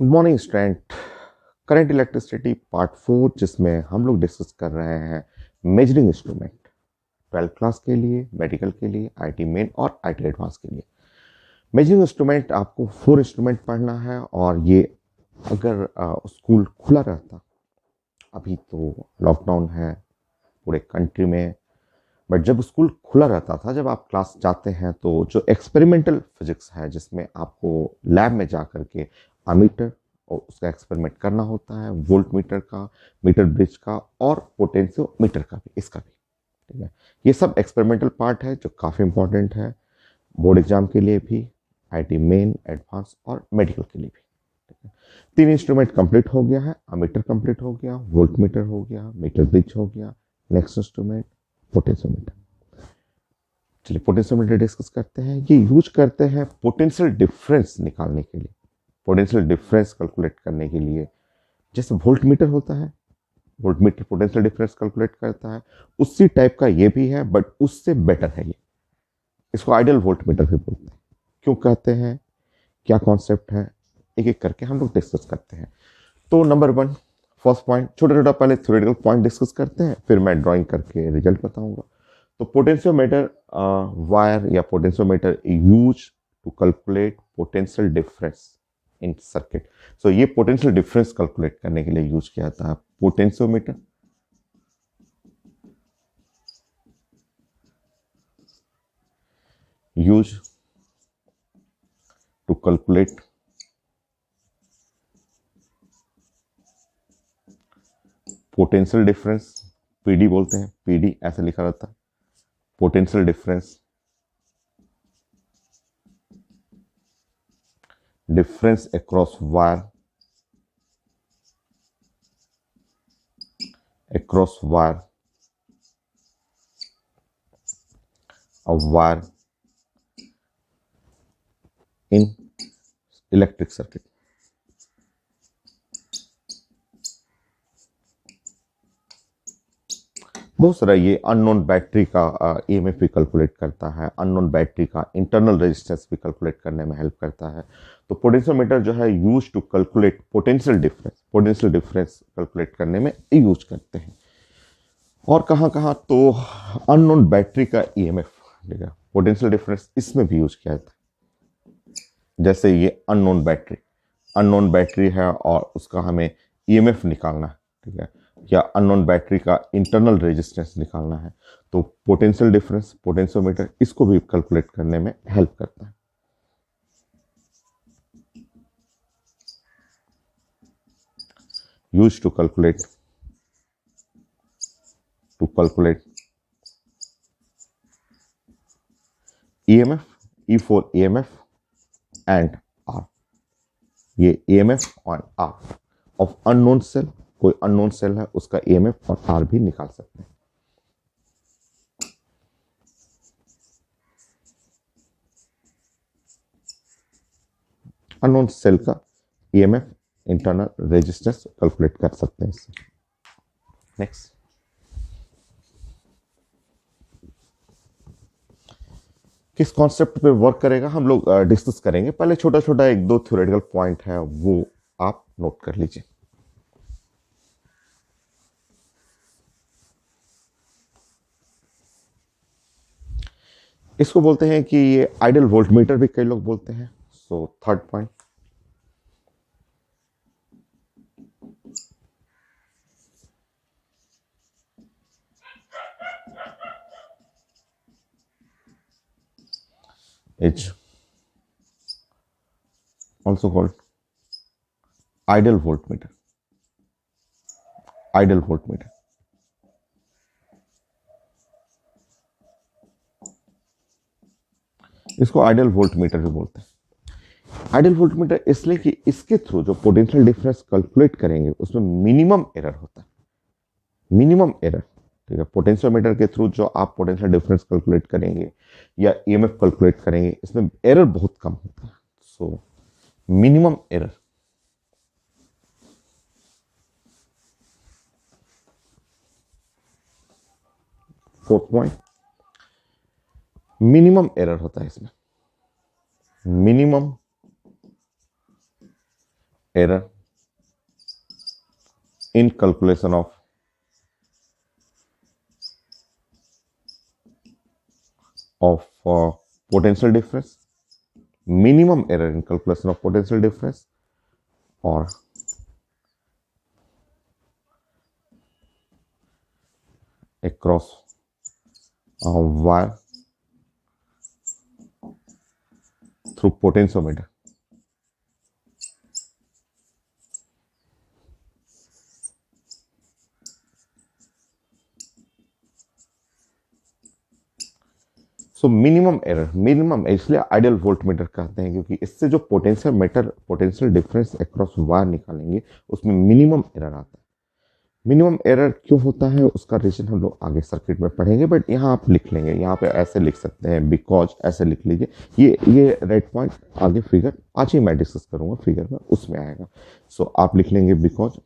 Good morning student. Current electricity part 4 जिसमें हम लोग डिस्कस कर रहे हैं मेजरिंग इंस्ट्रूमेंट 12th क्लास के लिए, मेडिकल के लिए, आईटी मेन और आईटी एडवांस के लिए। मेजरिंग इंस्ट्रूमेंट आपको 4 इंस्ट्रूमेंट पढ़ना है और ये अगर स्कूल खुला रहता, अभी तो लॉकडाउन है पूरे कंट्री में, बट जब स्कूल खुला रहता था, जब आप क्लास जाते हैं तो जो एक्सपेरिमेंटल फिजिक्स है जिसमें आपको लैब में जा कर के अमीटर और उसका एक्सपेरिमेंट करना होता है, वोल्ट मीटर का, मीटर ब्रिज का और पोटेंशियोमीटर का भी, इसका भी। ठीक है, ये सब एक्सपेरिमेंटल पार्ट है जो काफ़ी इंपॉर्टेंट है बोर्ड एग्जाम के लिए भी, आईटी मेन, एडवांस और मेडिकल के लिए भी। ठीक है, 3 इंस्ट्रूमेंट कंप्लीट हो गया है, अमीटर कंप्लीट हो गया, वोल्ट मीटर हो गया, मीटर ब्रिज हो गया, नेक्स्ट इंस्ट्रूमेंट पोटेंशियोमीटर। चलिए पोटेंशियोमीटर डिस्कस करते हैं। ये यूज करते हैं पोटेंशियल डिफरेंस निकालने के लिए, पोटेंशियल डिफरेंस कैलकुलेट करने के लिए। जैसे वोल्ट मीटर होता है, volt meter potential difference calculate करता है, उसी टाइप का ये भी है बट उससे बेटर है ये। इसको आइडियल वोल्ट मीटर भी बोलते हैं। क्यों कहते हैं, क्या कॉन्सेप्ट है, एक एक करके हम लोग डिस्कस करते हैं। तो नंबर 1, फर्स्ट पॉइंट, छोटा छोटा पहले थ्योरेटिकल पॉइंट डिस्कस करते हैं, फिर मैं ड्राइंग करके रिजल्ट बताऊंगा। तो पोटेंशियोमीटर वायर या potentiometer use to calculate potential difference in circuit. So ये पोटेंशियल डिफरेंस कैलकुलेट करने के लिए यूज किया जाता है potentiometer. Use to calculate potential difference, PD बोलते हैं, पीडी ऐसे लिखा रहता है, potential difference, difference across wire, across wire, a wire in electric circuit। बहुत सारा ये अननोन बैटरी का ईएमएफ भी कैलकुलेट करता है, अननोन बैटरी का इंटरनल रेजिस्टेंस भी कैलकुलेट करने में हेल्प करता है। तो पोटेंशियोमीटर जो है use to calculate potential difference, potential difference calculate करने में यूज करते हैं। और कहाँ कहाँ, तो अननोन बैटरी का ईएमएफ, ठीक है, पोटेंशियल डिफरेंस इसमें भी यूज किया जाता है। जैसे ये अननोन बैटरी है और उसका हमें ईएमएफ निकालना है, ठीक है, या अननोन बैटरी का इंटरनल रेजिस्टेंस निकालना है, तो पोटेंशियल डिफरेंस, पोटेंशियोमीटर इसको भी कैलकुलेट करने में हेल्प करता है। Use to calculate EMF, E for EMF and R. ये ईएमएफ और आर ऑफ अननोन सेल, कोई अननोन सेल है उसका ईएमएफ और आर भी निकाल सकते हैं। अननोन सेल का ईएमएफ, इंटरनल रेजिस्टेंस कैलकुलेट कर सकते हैं इससे। नेक्स्ट, किस कॉन्सेप्ट पे वर्क करेगा हम लोग डिस्कस करेंगे। पहले छोटा छोटा 1-2 थ्योरेटिकल पॉइंट है वो आप नोट कर लीजिए। इसको बोलते हैं कि ये आइडियल वोल्टमीटर भी कई लोग बोलते हैं। So third point, is also called ideal voltmeter, ideal voltmeter। इसको आइडियल वोल्टमीटर भी बोलते हैं। आइडियल वोल्टमीटर इसलिए कि इसके थ्रू जो पोटेंशियल डिफरेंस कैलकुलेट करेंगे उसमें मिनिमम एरर होता है, मिनिमम एरर। ठीक है, पोटेंशियोमीटर के थ्रू जो आप पोटेंशियल डिफरेंस कैलकुलेट करेंगे या ईएमएफ कैलकुलेट करेंगे इसमें एरर बहुत कम होता है। So minimum error. Fourth point, minimum error होता है इसमें, minimum error in calculation of potential difference, minimum error in calculation of potential difference, or across a wire through potentiometer. So minimum इसलिए ideal voltmeter कहते हैं, क्योंकि इससे जो potential difference across wire निकालेंगे उसमें मिनिमम एरर आता है। मिनिमम एरर क्यों होता है उसका रीजन हम लोग आगे सर्किट में पढ़ेंगे, बट यहाँ आप लिख लेंगे, यहाँ पे ऐसे लिख सकते हैं, बिकॉज ऐसे लिख लीजिए। ये रेड पॉइंट आगे फिगर आज ही मैं डिस्कस करूंगा, फिगर में उसमें आएगा। सो आप लिख लेंगे because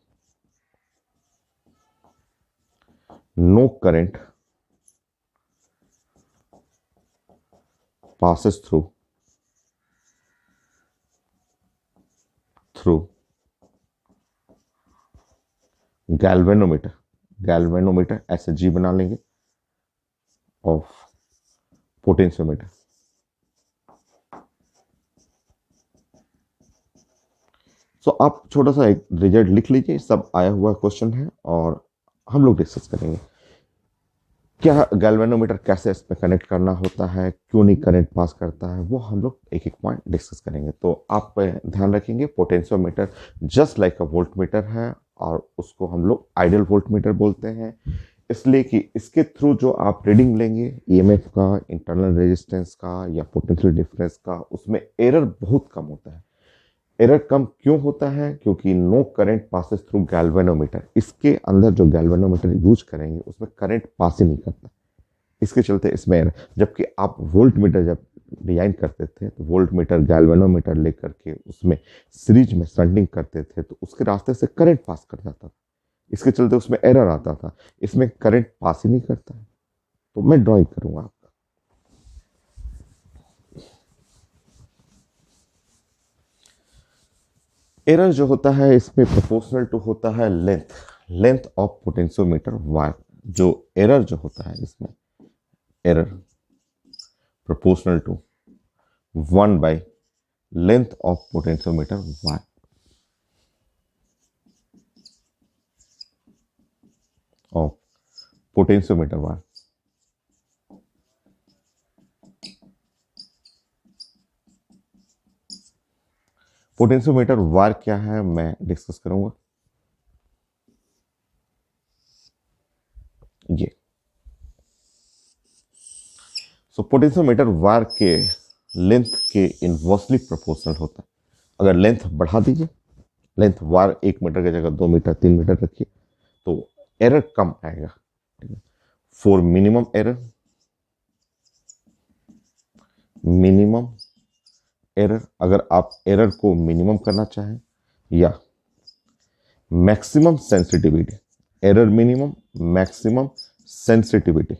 no current passes through galvanometer ऐसे जी बना लेंगे ऑफ पोटेंशियोमीटर। सो आप छोटा सा एक रिजल्ट लिख लीजिए, सब आया हुआ क्वेश्चन है और हम लोग डिस्कस करेंगे क्या गैल्वेनोमीटर कैसे इस पे कनेक्ट करना होता है, क्यों नहीं करंट पास करता है, वो हम लोग एक एक पॉइंट डिस्कस करेंगे। तो आप ध्यान रखेंगे पोटेंशियोमीटर जस्ट लाइक अ वोल्टमीटर है और उसको हम लोग आइडियल वोल्टमीटर बोलते हैं, इसलिए कि इसके थ्रू जो आप रीडिंग लेंगे ईएमएफ का, इंटरनल रेजिस्टेंस का या पोटेंशियल डिफरेंस का, उसमें एरर बहुत कम होता है। एरर कम क्यों होता है? क्योंकि no current passes through galvanometer, इसके अंदर जो गैल्वेनोमीटर यूज करेंगे उसमें करंट पास ही नहीं करता, इसके चलते इसमें एरर। जबकि आप वोल्ट मीटर जब डिजाइन करते थे तो वोल्ट मीटर गैल्वेनोमीटर लेकर के उसमें सीरीज में शंटिंग करते थे तो उसके रास्ते से करंट पास कर जाता था, इसके चलते उसमें एरर आता था। इसमें करंट पास ही नहीं करता है। तो मैं ड्रॉइंग करूंगा आपका। एरर जो होता है इसमें प्रोपोर्शनल टू होता है लेंथ ऑफ पोटेंशियोमीटर वायर। जो एरर जो होता है इसमें error proportional to 1 by length of potentiometer wire of potentiometer wire. Potentiometer wire क्या है मैं डिस्कस करूंगा। ये पोटेंशियोमीटर वायर के लेंथ के इनवर्सली प्रोपोर्शनल होता है। अगर लेंथ बढ़ा दीजिए, लेंथ वायर 1 मीटर की जगह 2 मीटर 3 मीटर रखिए तो एरर कम आएगा। फॉर मिनिमम एरर, अगर आप एरर को मिनिमम करना चाहें या maximum sensitivity, error minimum maximum sensitivity,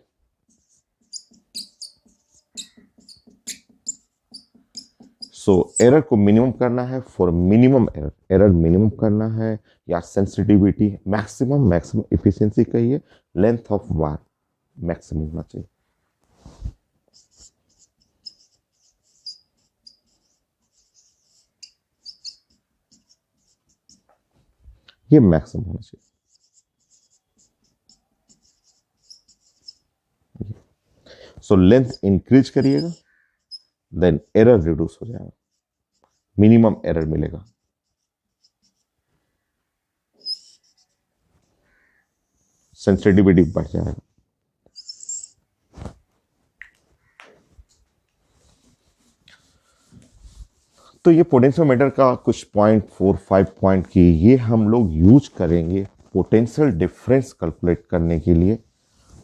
error को मिनिमम करना है फॉर मिनिमम एरर मिनिमम करना है या सेंसिटिविटी मैक्सिमम इफिशिएंसी कहिए, लेंथ ऑफ वायर मैक्सिमम होना चाहिए। ये मैक्सिमम होना चाहिए। लेंथ इंक्रीज करिएगा देन एरर रिड्यूस हो जाएगा, मिनिमम एरर मिलेगा। सेंसिटिविटी बढ़ जाएगा। तो ये पोटेंशियोमीटर का कुछ पॉइंट 4-5 पॉइंट की ये हम लोग यूज करेंगे पोटेंशियल डिफरेंस कैलकुलेट करने के लिए।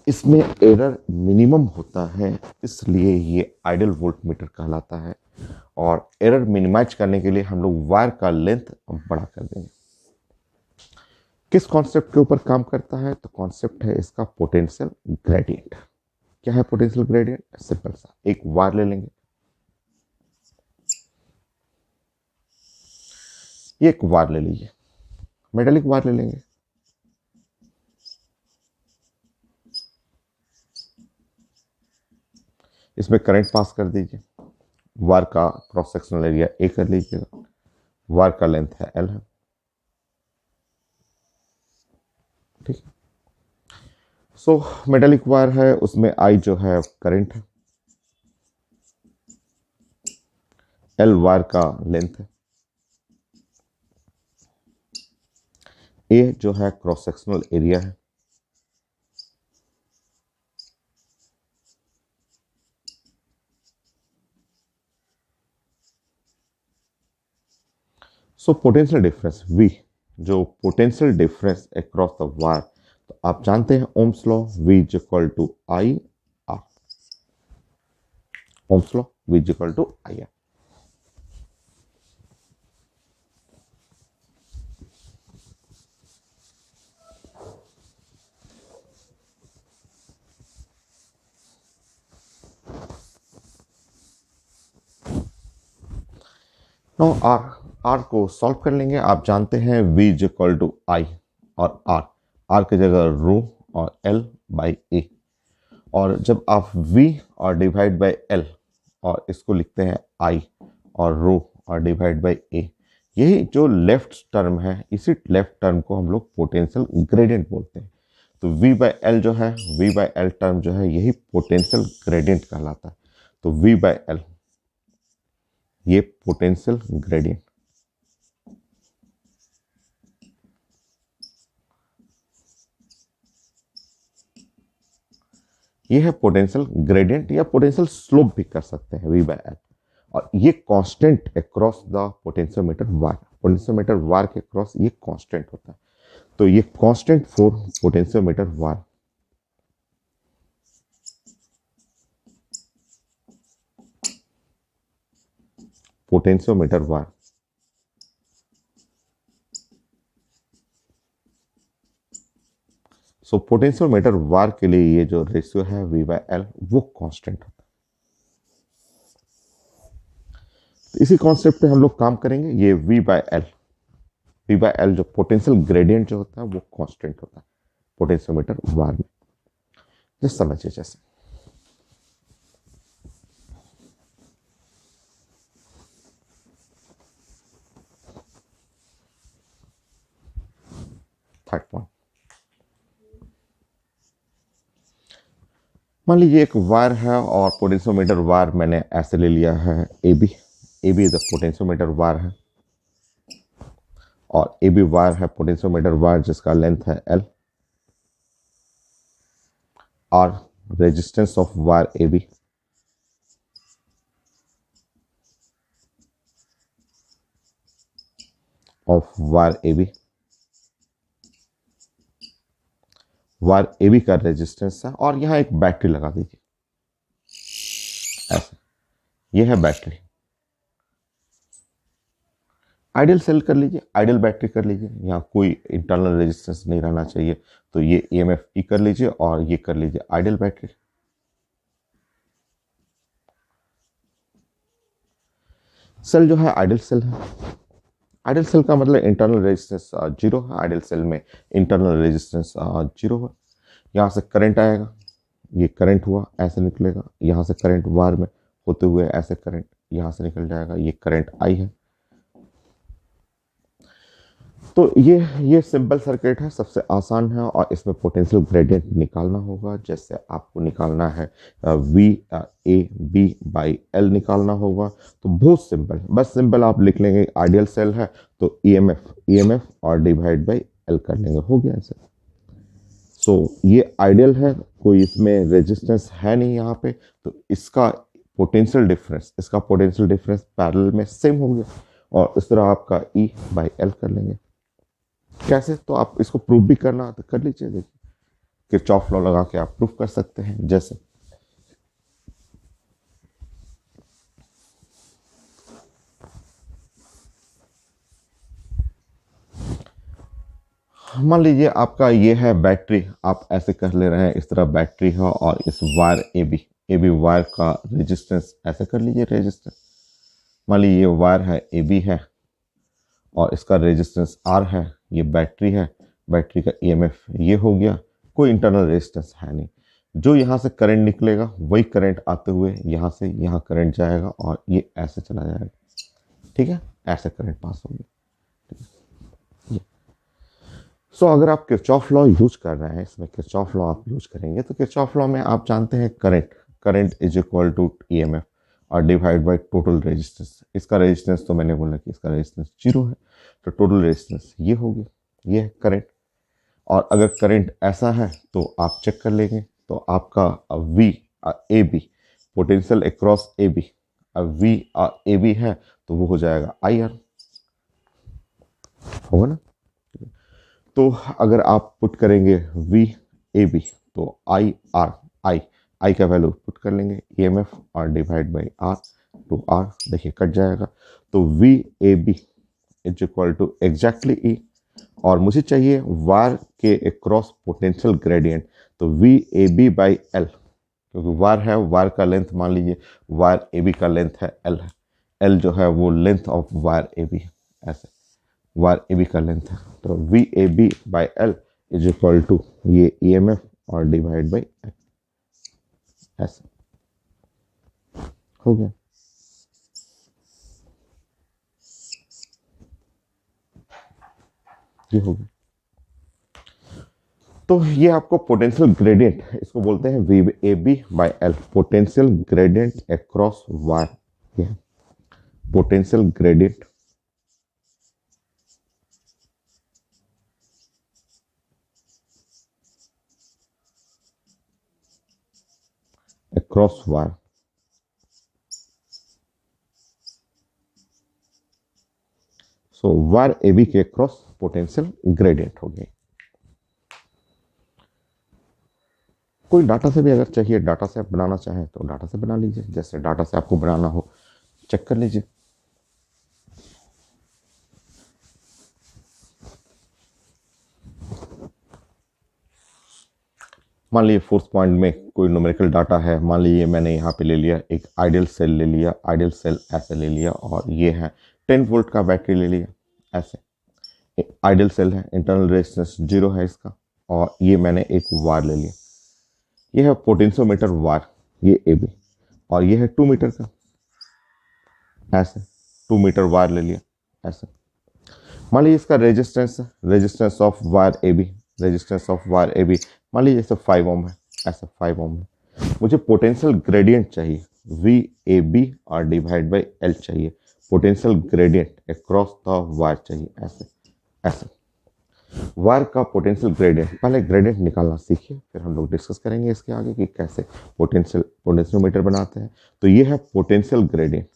इसमें एरर मिनिमम होता है इसलिए ये आइडियल वोल्टमीटर कहलाता है, और एरर मिनिमाइज करने के लिए हम लोग वायर का लेंथ बड़ा कर देंगे। किस कॉन्सेप्ट के ऊपर काम करता है? तो कॉन्सेप्ट है इसका पोटेंशियल ग्रेडियंट। क्या है पोटेंशियल ग्रेडियंट? सिंपल सा, एक वायर ले लेंगे, ये एक वार ले लीजिए, मेटालिक वार ले लेंगे। इसमें करंट पास कर दीजिए। वार का क्रॉस सेक्शनल एरिया ए कर लीजिएगा। वार का लेंथ है एल है, ठीक है। सो मेटालिक वार है, उसमें आई जो है करंट है, एल वार का लेंथ है, ए जो है क्रॉस सेक्शनल एरिया है, सो पोटेंशियल डिफरेंस V, जो potential difference across the wire, तो आप जानते हैं Ohm's law, V is equal to I R. Ohm's law, V is equal to I R. Now R को सॉल्व कर लेंगे। आप जानते हैं V is equal to I और आर की जगह रो और L बाई ए। और जब आप V और डिवाइड बाई L और इसको लिखते हैं I और रो और डिवाइड बाई ए, यही जो लेफ्ट टर्म है, इसी लेफ्ट टर्म को हम लोग पोटेंशियल ग्रेडियंट बोलते हैं। तो V बाई एल जो है, V बाई एल टर्म जो है, यही पोटेंशियल ग्रेडियंट कहलाता है। तो V बाई एल ये पोटेंशियल ग्रेडियंट, ये है पोटेंशियल ग्रेडियंट या पोटेंशियल स्लोप भी कर सकते हैं V बाय एल। और ये constant across the potentiometer wire, potentiometer wire के क्रॉस ये कांस्टेंट होता है। तो ये constant for potentiometer wire, potentiometer wire. So potentiometer wire के लिए ये जो रेशियो है V बाय एल वो कांस्टेंट होता है। तो इसी कॉन्सेप्ट पे हम लोग काम करेंगे। ये V बाय एल जो पोटेंशियल ग्रेडियंट जो होता है वो कांस्टेंट होता है पोटेंशियोमीटर वार में। जैसे समझिए, जैसे थर्ड पॉइंट, मान लीजिए एक वायर है और पोटेंशियोमीटर वार मैंने ऐसे ले लिया है A B is potentiometer wire है, और ए बी वायर है पोटेंशियोमीटर वार जिसका लेंथ है एल, और resistance of wire A B wire A B का रेजिस्टेंस है। और यहां एक बैटरी लगा दीजिए ऐसे, ये है बैटरी। आइडियल सेल कर लीजिए, आइडियल बैटरी कर लीजिए, यहाँ कोई इंटरनल रेजिस्टेंस नहीं रहना चाहिए। तो ये EMF ई कर लीजिए और ये कर लीजिए आइडियल बैटरी। सेल जो है आइडियल सेल है। आइडियल सेल का मतलब इंटरनल रेजिस्टेंस जीरो है। आइडियल सेल में इंटरनल रेजिस्टेंस जीरो है। यहाँ से करंट आएगा, ये करंट हुआ ऐसे निकलेगा, यहाँ से करंट वार में होते हुए ऐसे करंट यहाँ से निकल जाएगा, ये करंट आई है। तो ये सिंपल सर्किट है, सबसे आसान है। और इसमें पोटेंशियल ग्रेडियंट निकालना होगा। जैसे आपको निकालना है V A B by L निकालना होगा। तो बहुत सिंपल, बस सिंपल आप लिख लेंगे आइडियल सेल है तो EMF और डिवाइड बाई एल कर लेंगे, हो गया ऐसे। सो ये आइडियल है, कोई इसमें रेजिस्टेंस है नहीं यहाँ पे, तो इसका पोटेंशियल डिफरेंस पैरेलल में सेम हो गया। और इस तरह आपका E बाई एल कर लेंगे। कैसे, तो आप इसको प्रूफ भी करना तो कर लीजिए। देखिए किरचॉफ लॉ लगा के आप प्रूफ कर सकते हैं। जैसे मान लीजिए आपका ये है बैटरी, आप ऐसे कर ले रहे हैं, इस तरह बैटरी है और इस वायर ए बी वायर का रेजिस्टेंस ऐसे कर लीजिए रेजिस्टेंस। मान लीजिए ये वायर है ए बी है और इसका रेजिस्टेंस R है, ये बैटरी है, बैटरी का EMF ये हो गया, कोई इंटरनल रेजिस्टेंस है नहीं। जो यहाँ से करंट निकलेगा वही करंट आते हुए यहाँ से यहाँ करंट जाएगा और ये ऐसे चला जाएगा, ठीक है, ऐसे करंट पास होगी। सो अगर आप किरचॉफ लॉ यूज कर रहे हैं, इसमें किरचॉफ लॉ आप यूज करेंगे तो किरचॉफ लॉ में आप जानते हैं current is equal to EMF और डिवाइड बाय टोटल रेजिस्टेंस। इसका रेजिस्टेंस तो मैंने बोला कि इसका रेजिस्टेंस 0 है, तो टोटल रेजिस्टेंस ये होगी, ये है करंट। और अगर करंट ऐसा है तो आप चेक कर लेंगे, तो आपका V AB potential across AB V AB है तो वो हो जाएगा IR, होगा ना। तो अगर आप पुट करेंगे V AB तो I का वैल्यू पुट कर लेंगे EMF और divide by R to R, देखिए कट जाएगा। तो V AB is equal to exactly E, और मुझे चाहिए वायर के अक्रॉस पोटेंशियल ग्रेडियंट, तो V AB बाई L, क्योंकि वायर है, वायर का लेंथ मान लीजिए वायर AB का लेंथ है L है, L जो है वो लेंथ ऑफ वायर AB है, ऐसे वायर AB का लेंथ है, तो V AB by L is equal to ये EMF और डिवाइड बाई L, ऐसे हो गया। ये हो गया। तो ये आपको पोटेंशियल ग्रेडियंट, इसको बोलते हैं V AB by L, potential gradient across wire, ये पोटेंशियल ग्रेडियंट अक्रॉस वायर। सो वायर AB के अक्रॉस पोटेंशियल ग्रेडियंट हो गई। कोई डाटा से भी अगर चाहिए, डाटा से आप बनाना चाहें तो डाटा से बना लीजिए, जैसे डाटा से आपको बनाना हो चेक कर लीजिए। मान लीजिए फोर्थ पॉइंट में कोई न्यूमेरिकल डाटा है, मान लीजिए मैंने यहाँ पे ले लिया एक आइडियल सेल ले लिया, आइडियल सेल ऐसे ले लिया, और ये है 10 वोल्ट का बैटरी ले लिया, ऐसे आइडियल सेल है, इंटरनल रेजिस्टेंस 0 है इसका, और ये मैंने एक वायर ले लिया, ये है पोटेंशियोमीटर वायर, ये AB, और ये है 2 मीटर का, ऐसे 2 मीटर वायर ले लिया, ऐसे। मान लीजिए इसका resistance of wire AB, resistance of wire AB मान लीजिए जैसे 5 ओम है, ऐसा 5 ओम है। मुझे पोटेंशियल ग्रेडियंट चाहिए V AB और डिवाइड बाई L चाहिए, potential gradient across the wire चाहिए, ऐसे ऐसे। वायर का पोटेंशियल ग्रेडियंट, पहले ग्रेडियंट निकालना सीखिए, फिर हम लोग डिस्कस करेंगे इसके आगे कि कैसे पोटेंशियोमीटर बनाते हैं। तो ये है पोटेंशियल ग्रेडियंट।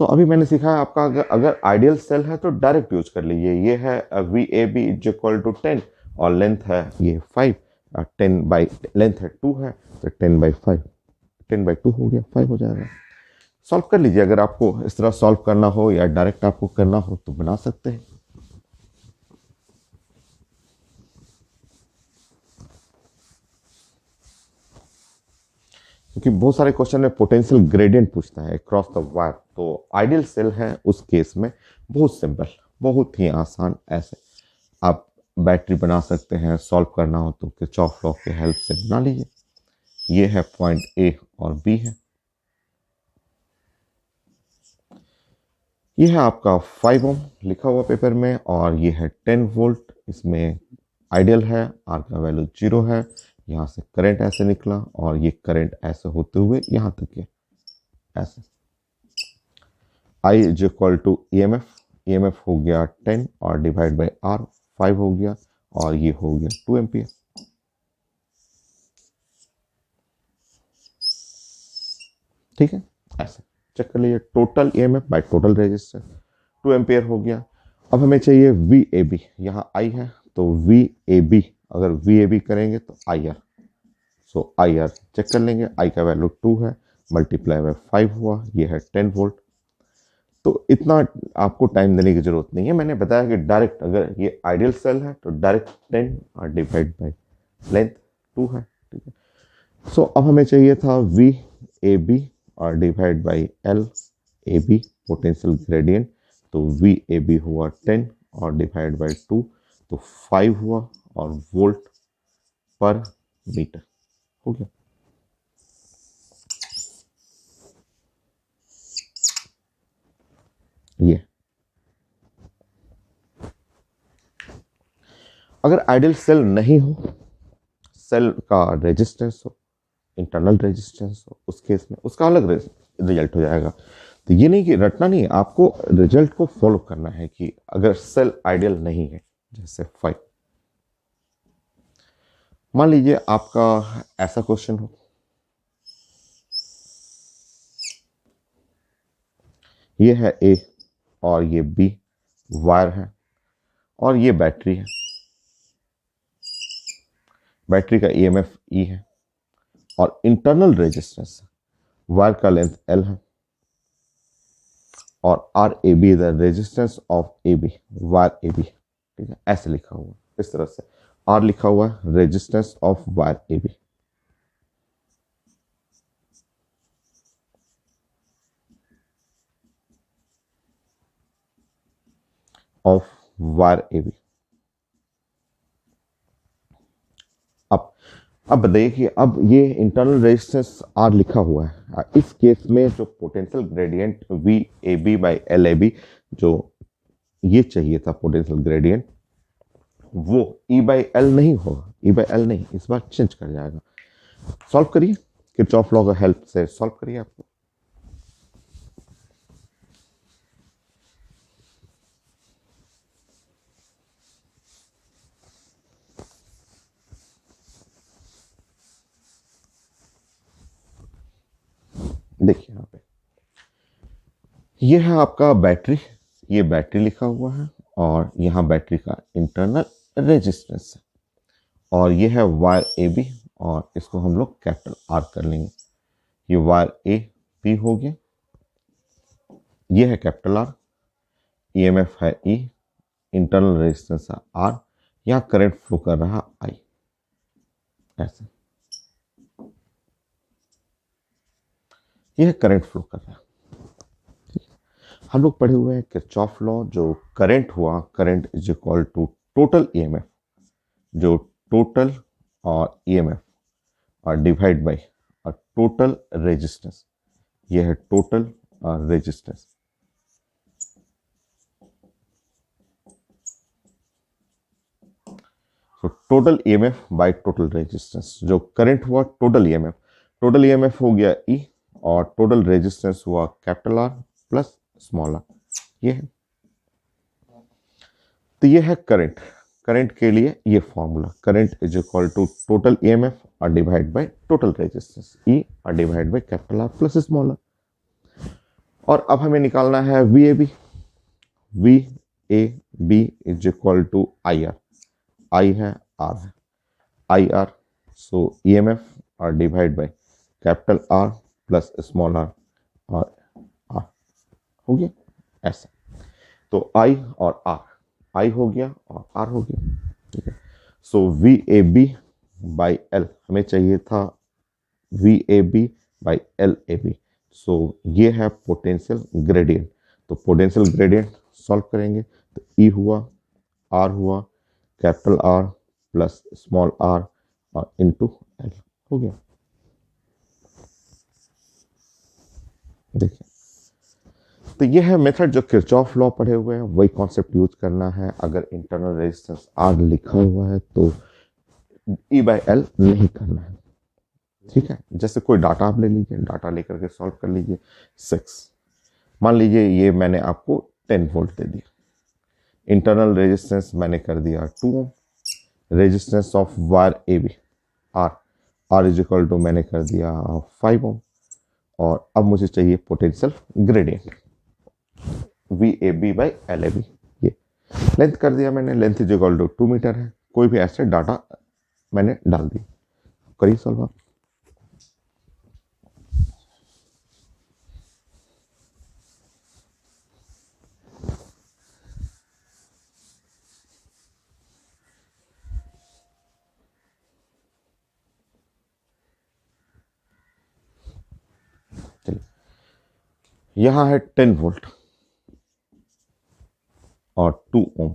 सो अभी मैंने सीखा है आपका, अगर आइडियल सेल है तो डायरेक्ट यूज कर लीजिए, ये है V AB is equal to 10 और लेंथ है ये 5, 10 बाई लेंथ है 2 है, तो 10 बाई 5, 10 बाई 2 हो गया, 5 हो जाएगा। सॉल्व कर लीजिए, अगर आपको इस तरह सॉल्व करना हो या डायरेक्ट आपको करना हो तो बना सकते हैं। क्योंकि बहुत सारे क्वेश्चन में पोटेंशियल ग्रेडियंट पूछता है क्रॉस द वायर, तो आइडियल सेल है उस केस में बहुत सिंपल, बहुत ही आसान, ऐसे आप बैटरी बना सकते हैं। सॉल्व करना हो तो किरचॉफ लॉ के हेल्प से बना लीजिए। ये है पॉइंट A और B है, ये है आपका 5 ओम लिखा हुआ पेपर में, और ये है 10 वोल्ट, इसमें आइडियल है, R का वैल्यू 0 है, यहाँ से करंट ऐसे निकला और ये करंट ऐसे होते हुए यहाँ तक है, ऐसे। I is equal to EMF हो गया 10 और डिवाइड बाई R 5 हो गया, और ये हो गया 2 एम्पियर। ठीक है, ऐसे चेक कर लीजिए, total EMF by total resistance 2 ampere हो गया। अब हमें चाहिए V AB, यहाँ I है तो V AB, अगर V AB करेंगे तो IR, सो IR चेक कर लेंगे, I का वैल्यू 2 है, मल्टीप्लाई बाय 5 हुआ, ये है 10 वोल्ट। तो इतना आपको टाइम देने की जरूरत नहीं है, मैंने बताया कि डायरेक्ट, अगर ये आइडियल सेल है तो डायरेक्ट 10 और डिवाइड बाय लेंथ 2 है, ठीक है। सो अब हमें चाहिए था वी ए बी और divide by L A B potential gradient. तो वी ए बी हुआ 10 और डिवाइड बाई 2 तो 5 हुआ और वोल्ट पर मीटर हो गया। ये अगर आइडियल सेल नहीं हो, सेल का रेजिस्टेंस हो, इंटरनल रेजिस्टेंस हो, उस केस में उसका अलग रिजल्ट हो जाएगा। तो ये नहीं कि रटना नहीं, आपको रिजल्ट को फॉलो करना है कि अगर सेल आइडियल नहीं है, जैसे 5। मान लीजिए आपका ऐसा क्वेश्चन हो, ये है ए और ये बी वायर है और ये बैटरी है, बैटरी का ईएमएफ ई है और इंटरनल रेजिस्टेंस वायर का लेंथ एल है और R A B the resistance of A B, wire A B. ठीक है, ऐसे लिखा हुआ इस तरह से आर लिखा हुआ है resistance of wire A B of wire A B. अब अब बताइए कि अब ये इंटरनल रेजिस्टेंस आर लिखा हुआ है, इस केस में जो potential gradient V A B by L A B जो ये चाहिए था पोटेंशियल ग्रेडियंट, वो ई बाई एल नहीं होगा, ई बाई एल नहीं, इस बार चेंज कर जाएगा। सॉल्व करिए, किरचॉफ लॉ का हेल्प से सॉल्व करिए। आपको देखिए यहाँ पे ये है आपका बैटरी, ये बैटरी लिखा हुआ है और यहाँ बैटरी का इंटरनल रेजिस्टेंस है और ये है वायर ए बी और इसको हम लोग कैपिटल आर कर लेंगे। ये वायर ए बी हो गया, ये है कैपिटल आर, ईएमएफ है ई, इंटरनल रेजिस्टेंस है आर, यहाँ करंट फ्लो कर रहा आई, ऐसे यह करंट फ्लो कर रहा है। हम लोग पढ़े हुए हैं किरचॉफ लॉ, जो करंट हुआ, current is equal to total EMF, जो टोटल और ईएमएफ और डिवाइड बाय और टोटल रेजिस्टेंस, यह है टोटल रेजिस्टेंस। तो total EMF by total resistance, जो करंट हुआ टोटल ईएमएफ, टोटल ईएमएफ हो गया ई और टोटल रेजिस्टेंस हुआ capital R plus small R, ये है। तो ये है करंट, करंट के लिए ये formula, current is equal to total EMF और divide by total resistance E और divide by capital R plus small R. और अब हमें निकालना है V A B, V A B is equal to I R, I है R है, I R, so EMF और divide by capital R plus small R और R हो गया ऐसा। तो आई और आर, आई हो गया और आर हो गया। ठीक है, so V A B by L हमें चाहिए था V A B by L A B, so ये है पोटेंशियल ग्रेडियंट। तो पोटेंशियल ग्रेडियंट सॉल्व करेंगे तो ई हुआ, आर हुआ, capital R plus small R और इनटू एल हो गया। देखिए, तो ये है मेथड जो किरचॉफ लॉ पढ़े हुए हैं, वही कॉन्सेप्ट यूज करना है। अगर इंटरनल रेजिस्टेंस आर लिखा हुआ है तो ई बाई एल नहीं करना है। ठीक है, जैसे कोई डाटा आप ले लीजिए, डाटा लेकर के सॉल्व कर लीजिए। 6 मान लीजिए ये मैंने आपको 10 वोल्ट दे दिया, इंटरनल रेजिस्टेंस मैंने कर दिया 2 ohm, resistance of wire A B R, R is equal to मैंने कर दिया 5 ओम और अब मुझे चाहिए potential gradient V A B by L A B. ये लेंथ कर दिया मैंने, length is equal to 2 metre है, कोई भी ऐसे डाटा मैंने डाल दिया। करिए सॉल्व आप। यहां है 10 वोल्ट और 2 ओम,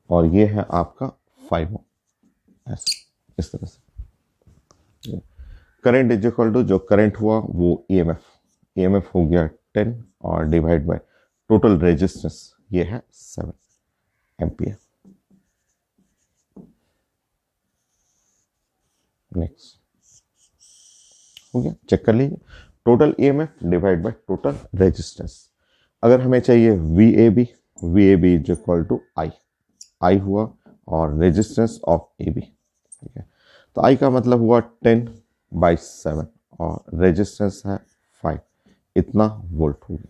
और ये है आपका 5 ओम, ऐसे इस तरह से। करंट इज इक्वल टू, जो करंट हुआ वो ईएमएफ, ईएमएफ हो गया 10 और डिवाइड बाय टोटल रेजिस्टेंस, ये है 7 एम्पियर। नेक्स्ट हो गया, चेक कर लीजिए, total EMF divide by total resistance. अगर हमें चाहिए V A B, V A B is equal to I, I हुआ और रेजिस्टेंस ऑफ ए बी, ठीक है। तो आई का मतलब हुआ 10/7 और रेजिस्टेंस है 5, इतना वोल्ट होगी।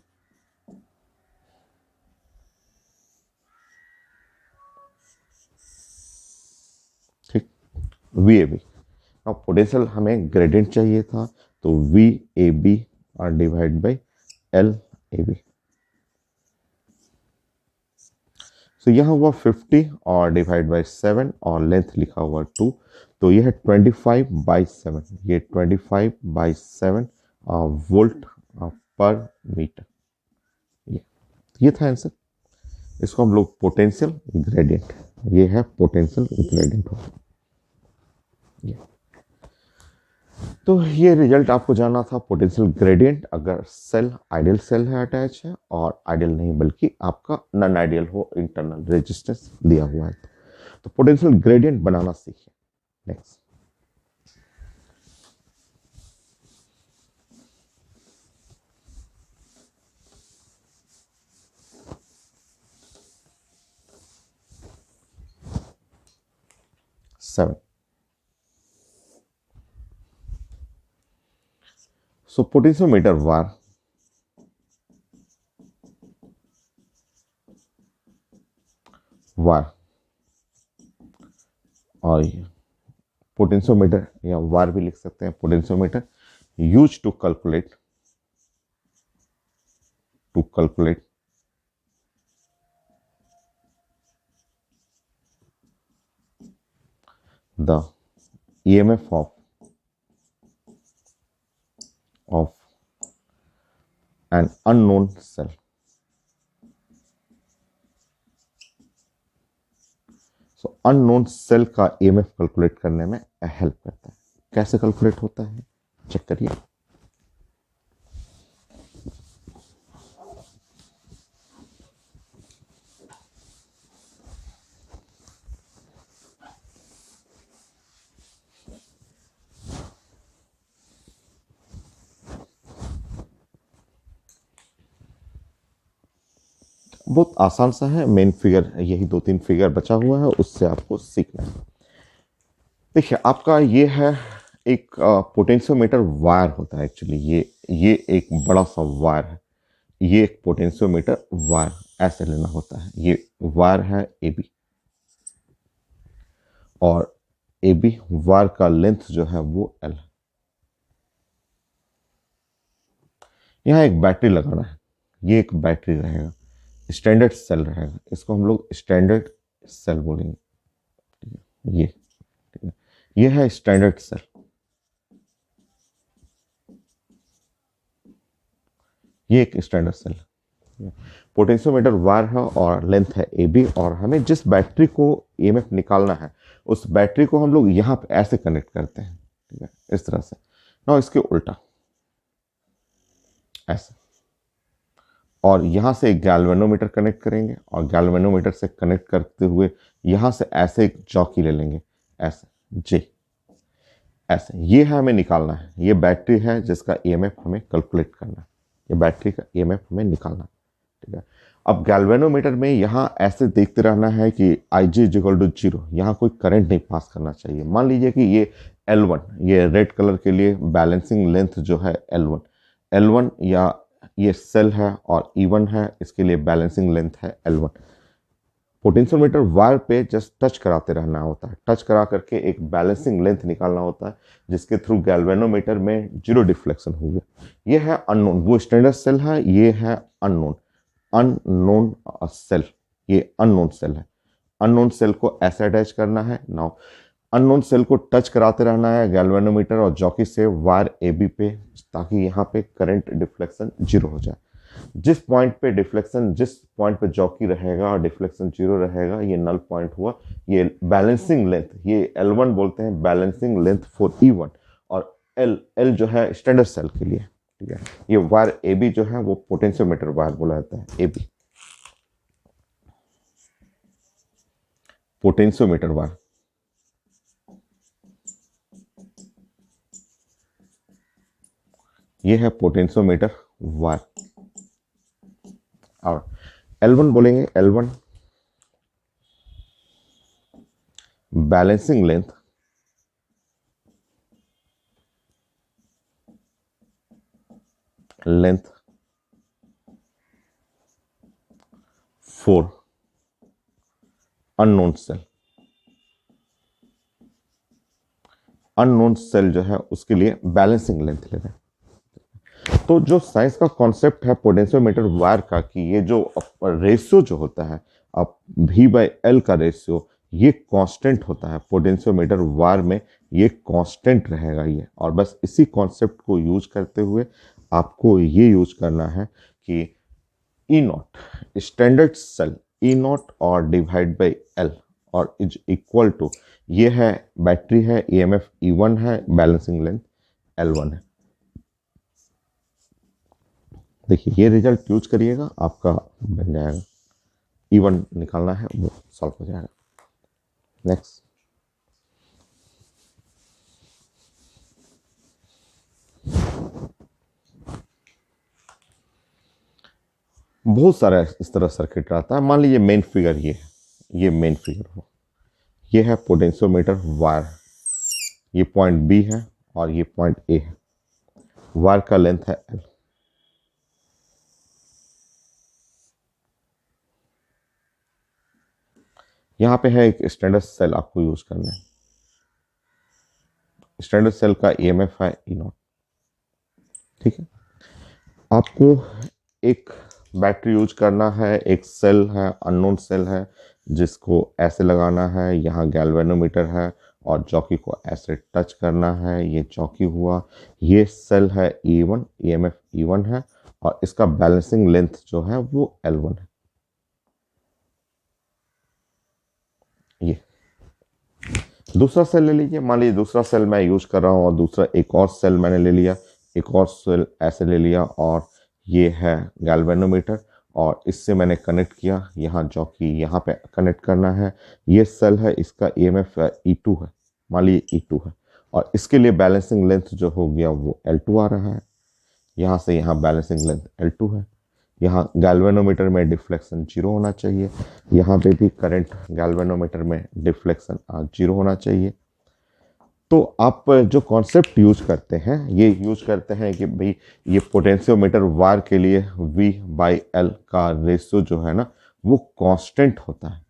ठीक, वी ए बी। अब पोटेंशियल हमें ग्रेडियंट चाहिए था, तो वी ए बी और divide by L A B. तो यहाँ हुआ 50 और डिवाइड बाई 7 और लेंथ लिखा हुआ 2, तो यह है 25/7, ये 25/7 वोल्ट पर मीटर। ये था आंसर। इसको हम लोग पोटेंशियल ग्रेडियंट, ये है पोटेंशियल ग्रेडियंट हो। तो ये रिजल्ट आपको जानना था, पोटेंशियल ग्रेडियंट अगर सेल आइडियल सेल है अटैच है, और आइडियल नहीं बल्कि आपका नॉन आइडियल हो, इंटरनल रेजिस्टेंस दिया हुआ है, तो पोटेंशियल ग्रेडियंट बनाना सीखिए। Next, seven. So potentiometer wire, और पोटेंशियोमीटर या वार भी लिख सकते हैं, potentiometer use to calculate the EMF of an unknown cell। So unknown cell का EMF कैलकुलेट करने में हेल्प करता है। कैसे कैलकुलेट होता है चेक करिए। बहुत आसान सा है, मेन फिगर यही 2-3 फिगर बचा हुआ है, उससे आपको सीखना है। देखिए आपका ये है एक पोटेंशियोमीटर वायर होता है एक्चुअली, ये एक बड़ा सा वायर है, ये एक पोटेंशियोमीटर वायर ऐसे लेना होता है। ये वायर है ए बी, और ए बी वायर का लेंथ जो है वो एल है। यहाँ एक बैटरी लगाना है, ये एक बैटरी रहेगा, स्टैंडर्ड सेल रहेगा, इसको हम लोग स्टैंडर्ड सेल बोलेंगे। ठीक है, ये ठीक है, ये है स्टैंडर्ड सेल। ये एक स्टैंडर्ड सेल है, पोटेंशियोमीटर वायर है और लेंथ है ए बी, और हमें जिस बैटरी को ईएमएफ निकालना है उस बैटरी को हम लोग यहाँ पे ऐसे कनेक्ट करते हैं, ठीक है, इस तरह से ना, इसके उल्टा ऐसे, और यहाँ से एक गैल्वेनोमीटर कनेक्ट करेंगे, और गैल्वेनोमीटर से कनेक्ट करते हुए यहाँ से ऐसे एक चौकी ले लेंगे, ऐसे जे, ऐसे। ये है हमें निकालना है, ये बैटरी है जिसका ईएमएफ हमें कैलकुलेट करना है, ये बैटरी का ईएमएफ हमें निकालना है, ठीक है। अब गैल्वेनोमीटर में यहाँ ऐसे देखते रहना है कि आई जी इज इक्वल टू 0, यहाँ कोई करंट नहीं पास करना चाहिए। मान लीजिए कि ये L1, ये रेड कलर के लिए बैलेंसिंग लेंथ जो है L1 या ये सेल है, और E1 है, इसके लिए बैलेंसिंग लेंथ है L1। पोटेंशियोमीटर वायर पे जस्ट टच कराते रहना होता है, टच करा करके एक बैलेंसिंग लेंथ निकालना होता है, जिसके थ्रू गैल्वेनोमीटर में 0 डिफ्लेक्शन होगा। ये है अननोन, वो स्टैंडर्ड सेल है, ये है अननोन सेल, ये अननोन सेल है। अननोन सेल को ऐसे अटैच करना है। नाउ अननोन सेल को टच कराते रहना है गैल्वेनोमीटर और जॉकी से वायर ए बी पे, ताकि यहाँ पे करंट डिफ्लेक्शन जीरो हो जाए। जिस पॉइंट पे जॉकी रहेगा और डिफ्लेक्शन जीरो रहेगा, ये नल पॉइंट हुआ। ये बैलेंसिंग लेंथ, ये L1 बोलते हैं, बैलेंसिंग लेंथ फॉर E1। और L जो है स्टैंडर्ड सेल के लिए, ठीक है। ये वायर ए बी जो है वो पोटेंशियोमीटर वायर बोला जाता है, ए बी पोटेंशियोमीटर वायर। ये है पोटेंशियोमीटर वायर। और L1 बोलेंगे, L1 balancing length for unknown cell. Unknown cell जो है उसके लिए बैलेंसिंग लेंथ ले रहे हैं। तो जो साइंस का कॉन्सेप्ट है पोटेंशियोमीटर वायर का, कि ये जो रेशियो जो होता है, अब V/L का रेशियो, ये कांस्टेंट होता है पोटेंशियोमीटर वायर में, ये कांस्टेंट रहेगा ये। और बस इसी कॉन्सेप्ट को यूज करते हुए आपको ये यूज करना है कि E0 स्टैंडर्ड सेल, E0 और डिवाइड बाई L और इज इक्वल टू, ये है बैटरी है, EMF E1 है, बैलेंसिंग लेंथ L1 है। देखिए ये रिजल्ट यूज करिएगा, आपका बन जाएगा। E1 निकालना है, वो सॉल्व हो जाएगा। नेक्स्ट, बहुत सारा इस तरह सर्किट रहता है। मान लीजिए मेन फिगर ये मेन फिगर हो, ये है पोटेंशियोमीटर वायर, ये पॉइंट बी है और ये पॉइंट ए है। वायर का लेंथ है L। यहाँ पे है एक स्टैंडर्ड सेल आपको यूज करना है। स्टैंडर्ड सेल का EMF है E0, ठीक है। आपको एक बैटरी यूज करना है, एक सेल है, अननोन सेल है, जिसको ऐसे लगाना है। यहाँ गैल्वेनोमीटर है और जॉकी को ऐसे टच करना है, ये जॉकी हुआ। ये सेल है E1, EMF E1 है और इसका बैलेंसिंग लेंथ जो है वो L1 है। ये दूसरा सेल ले लीजिए। मान लीजिए दूसरा सेल मैं यूज कर रहा हूँ और दूसरा एक और सेल मैंने ले लिया, एक और सेल ऐसे ले लिया, और ये है गैल्वेनोमीटर और इससे मैंने कनेक्ट किया। यहाँ जॉकी यहाँ पे कनेक्ट करना है। ये सेल है, इसका EMF E2 है, मान लीजिए E2 है, और इसके लिए बैलेंसिंग लेंथ जो हो गया वो L2 आ रहा है। यहाँ से यहाँ बैलेंसिंग लेंथ L2 है। यहाँ गैल्वेनोमीटर में डिफ्लेक्शन जीरो होना चाहिए। यहाँ पे भी करंट गैल्वेनोमीटर में डिफ्लेक्शन जीरो होना चाहिए। तो आप जो कॉन्सेप्ट यूज करते हैं, ये यूज करते हैं कि भाई ये पोटेंशियोमीटर वायर के लिए V/L का रेशियो जो है ना वो कांस्टेंट होता है,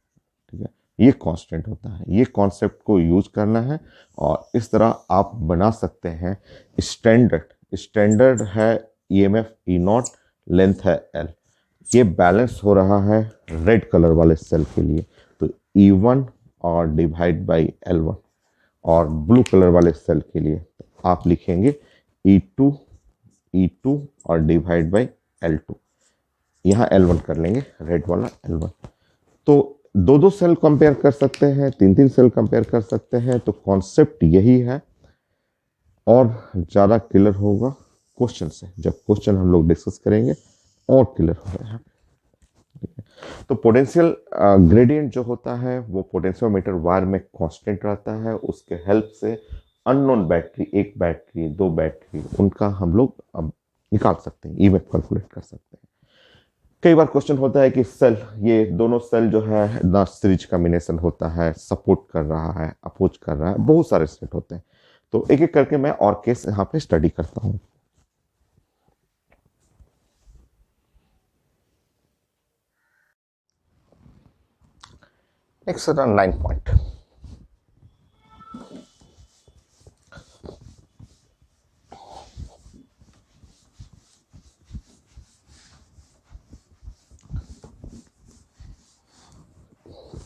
ठीक है। ये कांस्टेंट होता है, ये कॉन्सेप्ट को यूज करना है। और इस तरह आप बना सकते हैं स्टैंडर्ड है EMF E0, लेंथ है L। ये बैलेंस हो रहा है रेड कलर वाले सेल के लिए, तो E1 और डिवाइड बाई L1। और ब्लू कलर वाले सेल के लिए तो आप लिखेंगे E2 और डिवाइड बाई L2। यहाँ L1 कर लेंगे, रेड वाला L1। तो दो दो सेल कंपेयर कर सकते हैं, तीन तीन सेल कंपेयर कर सकते हैं। तो कॉन्सेप्ट यही है, और ज़्यादा क्लियर होगा क्वेश्चन से। जब क्वेश्चन हम लोग डिस्कस करेंगे और क्लियर हो रहा है। तो पोटेंशियल ग्रेडियंट जो होता है वो पोटेंशियोमीटर वायर में कांस्टेंट रहता है। उसके हेल्प से अननोन बैटरी, एक बैटरी, दो बैटरी, उनका हम लोग अब निकाल सकते हैं, EMF कैलकुलेट कर सकते हैं। कई बार क्वेश्चन होता है कि सेल, ये दोनों सेल जो है ना सीरीज कॉम्बिनेशन होता है, सपोर्ट कर रहा है, अपोज कर रहा है, बहुत सारे सेट होते हैं। तो एक एक करके मैं और केस यहाँ पे स्टडी करता हूँ। Exercise 9 point.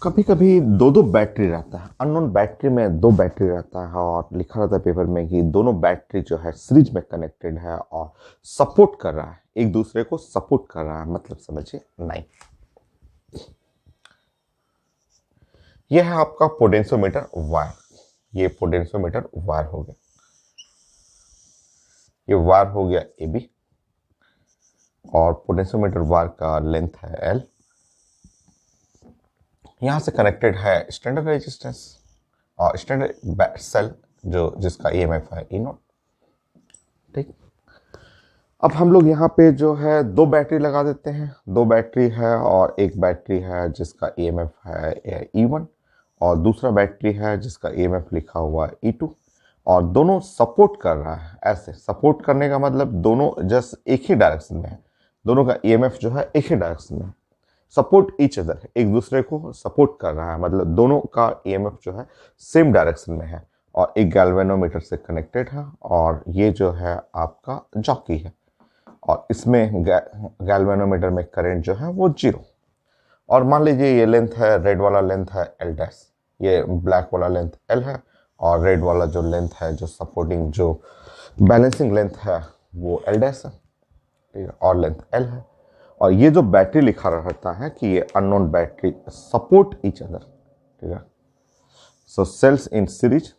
कभी कभी दो दो बैटरी रहता है, अननोन बैटरी में दो बैटरी रहता है और लिखा रहता है पेपर में कि दोनों बैटरी जो है सीरीज में कनेक्टेड है और सपोर्ट कर रहा है, एक दूसरे को सपोर्ट कर रहा है, मतलब समझिए नहीं। यह है आपका पोटेंशियोमीटर वायर, ये पोटेंशियोमीटर वायर हो गया, ये वायर हो गया ए बी और पोटेंशियोमीटर वायर का लेंथ है एल। यहां से कनेक्टेड है स्टैंडर्ड रेजिस्टेंस और स्टैंडर्ड सेल जो जिसका ईएमएफ है ई नॉट। ठीक, अब हम लोग यहाँ पे जो है दो बैटरी लगा देते हैं, दो बैटरी है और एक बैटरी है जिसका ईएमएफ है ई1 और दूसरा बैटरी है जिसका ईएमएफ लिखा हुआ है ई2 और दोनों सपोर्ट कर रहा है। ऐसे सपोर्ट करने का मतलब दोनों जस्ट एक ही डायरेक्शन में है, दोनों का ईएमएफ जो है एक ही डायरेक्शन में है, सपोर्ट ईच अदर, एक दूसरे को सपोर्ट कर रहा है, मतलब दोनों का ईएमएफ जो है सेम डायरेक्शन में है और एक गैल्वेनोमीटर से कनेक्टेड है और ये जो है आपका जॉकी है और इसमें गैल्वेनोमीटर में करंट जो है वो 0। और मान लीजिए ये लेंथ है, रेड वाला लेंथ है एल डैश, ये ब्लैक वाला लेंथ एल है और रेड वाला जो लेंथ है जो सपोर्टिंग जो बैलेंसिंग लेंथ है वो एल डैश है, ठीक है, और लेंथ एल है। और ये जो बैटरी लिखा रहता है कि ये unknown battery support each other, ठीक है। So cells in series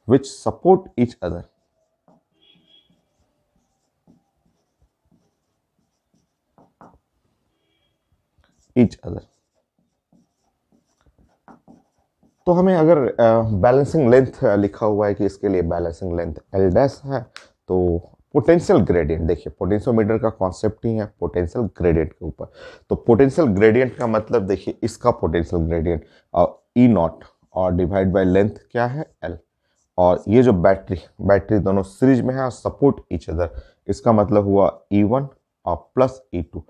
which support each other तो हमें अगर बैलेंसिंग लेंथ लिखा हुआ है कि इसके लिए बैलेंसिंग लेंथ एल डैश है, तो पोटेंशियल ग्रेडियंट, देखिए पोटेंशियोमीटर का कॉन्सेप्ट ही है पोटेंशियल ग्रेडियंट के ऊपर। तो पोटेंशियल ग्रेडियंट का मतलब देखिए इसका पोटेंशियल ग्रेडियंट ई नॉट और डिवाइड बाय लेंथ क्या है एल, और ये जो बैटरी दोनों सीरीज में है और सपोर्ट ईच अदर, इसका मतलब हुआ E1 और plus E2,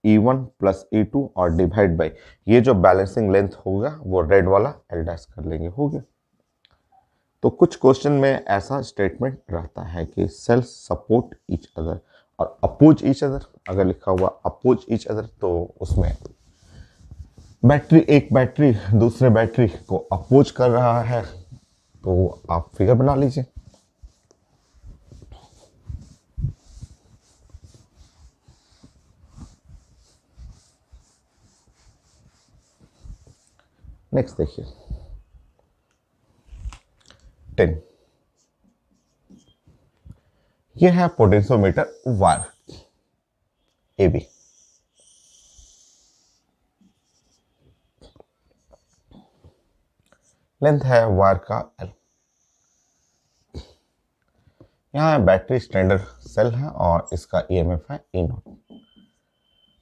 E1 plus E2 और डिवाइड बाई ये जो बैलेंसिंग लेंथ होगा वो रेड वाला एल डैश कर लेंगे, हो गया। तो कुछ क्वेश्चन में ऐसा स्टेटमेंट रहता है कि सेल्स सपोर्ट ईच अदर और अपोज ईच अदर, अगर लिखा हुआ अपोज ईच अदर तो उसमें एक बैटरी दूसरे बैटरी को अपोज कर रहा है, तो आप फिगर बना लीजिए। नेक्स्ट देखिए 10, यह है potentiometer wire A B. Length है वायर का एल। यहाँ बैटरी स्टैंडर्ड सेल है और इसका ईएमएफ है ई नॉट।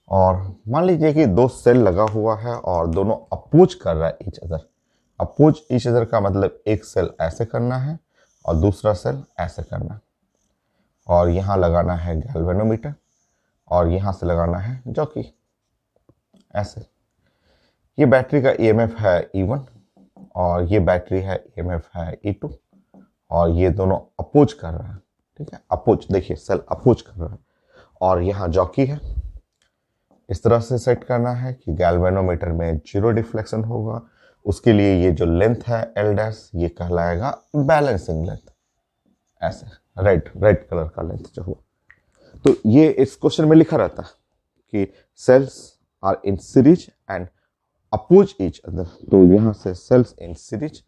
और मान लीजिए कि दो सेल लगा हुआ है और दोनों अपोज कर रहा है each other. Oppose each other का मतलब एक सेल ऐसे करना है और दूसरा सेल ऐसे करना है, और यहाँ लगाना है गैल्वेनोमीटर और यहाँ से लगाना है जॉकी, ऐसे। ये बैटरी का ईएमएफ है ई1 और ये बैटरी है ईएमएफ है ई2 और ये दोनों अपोज कर रहा है, ठीक है, अपोज, देखिए सेल अपोज कर रहा है और यहाँ जॉकी है। इस तरह से सेट करना है कि गैल्वेनोमीटर में 0 डिफ्लेक्शन होगा, उसके लिए ये जो लेंथ है एल डैश ये कहलाएगा बैलेंसिंग लेंथ, ऐसे रेड कलर का लेंथ जो हुआ। तो ये इस क्वेश्चन में लिखा रहता है कि cells are in series and oppose each other, तो यहां से cells in series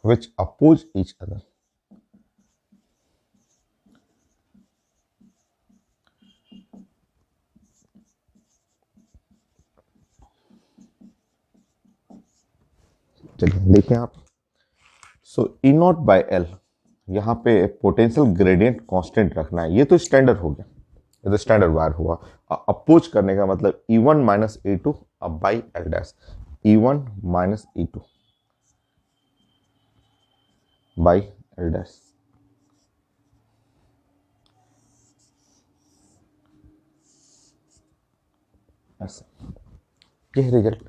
which oppose each other। चलिए देखिए आप, so E not by L, यहाँ पे पोटेंशियल ग्रेडियंट कांस्टेंट रखना है, ये तो स्टैंडर्ड हो गया, ये तो स्टैंडर्ड वायर हुआ। अपोज करने का मतलब E1 माइनस E2 अब by L dash, E1 minus E2 by L dash, ऐसे, ये रिजल्ट।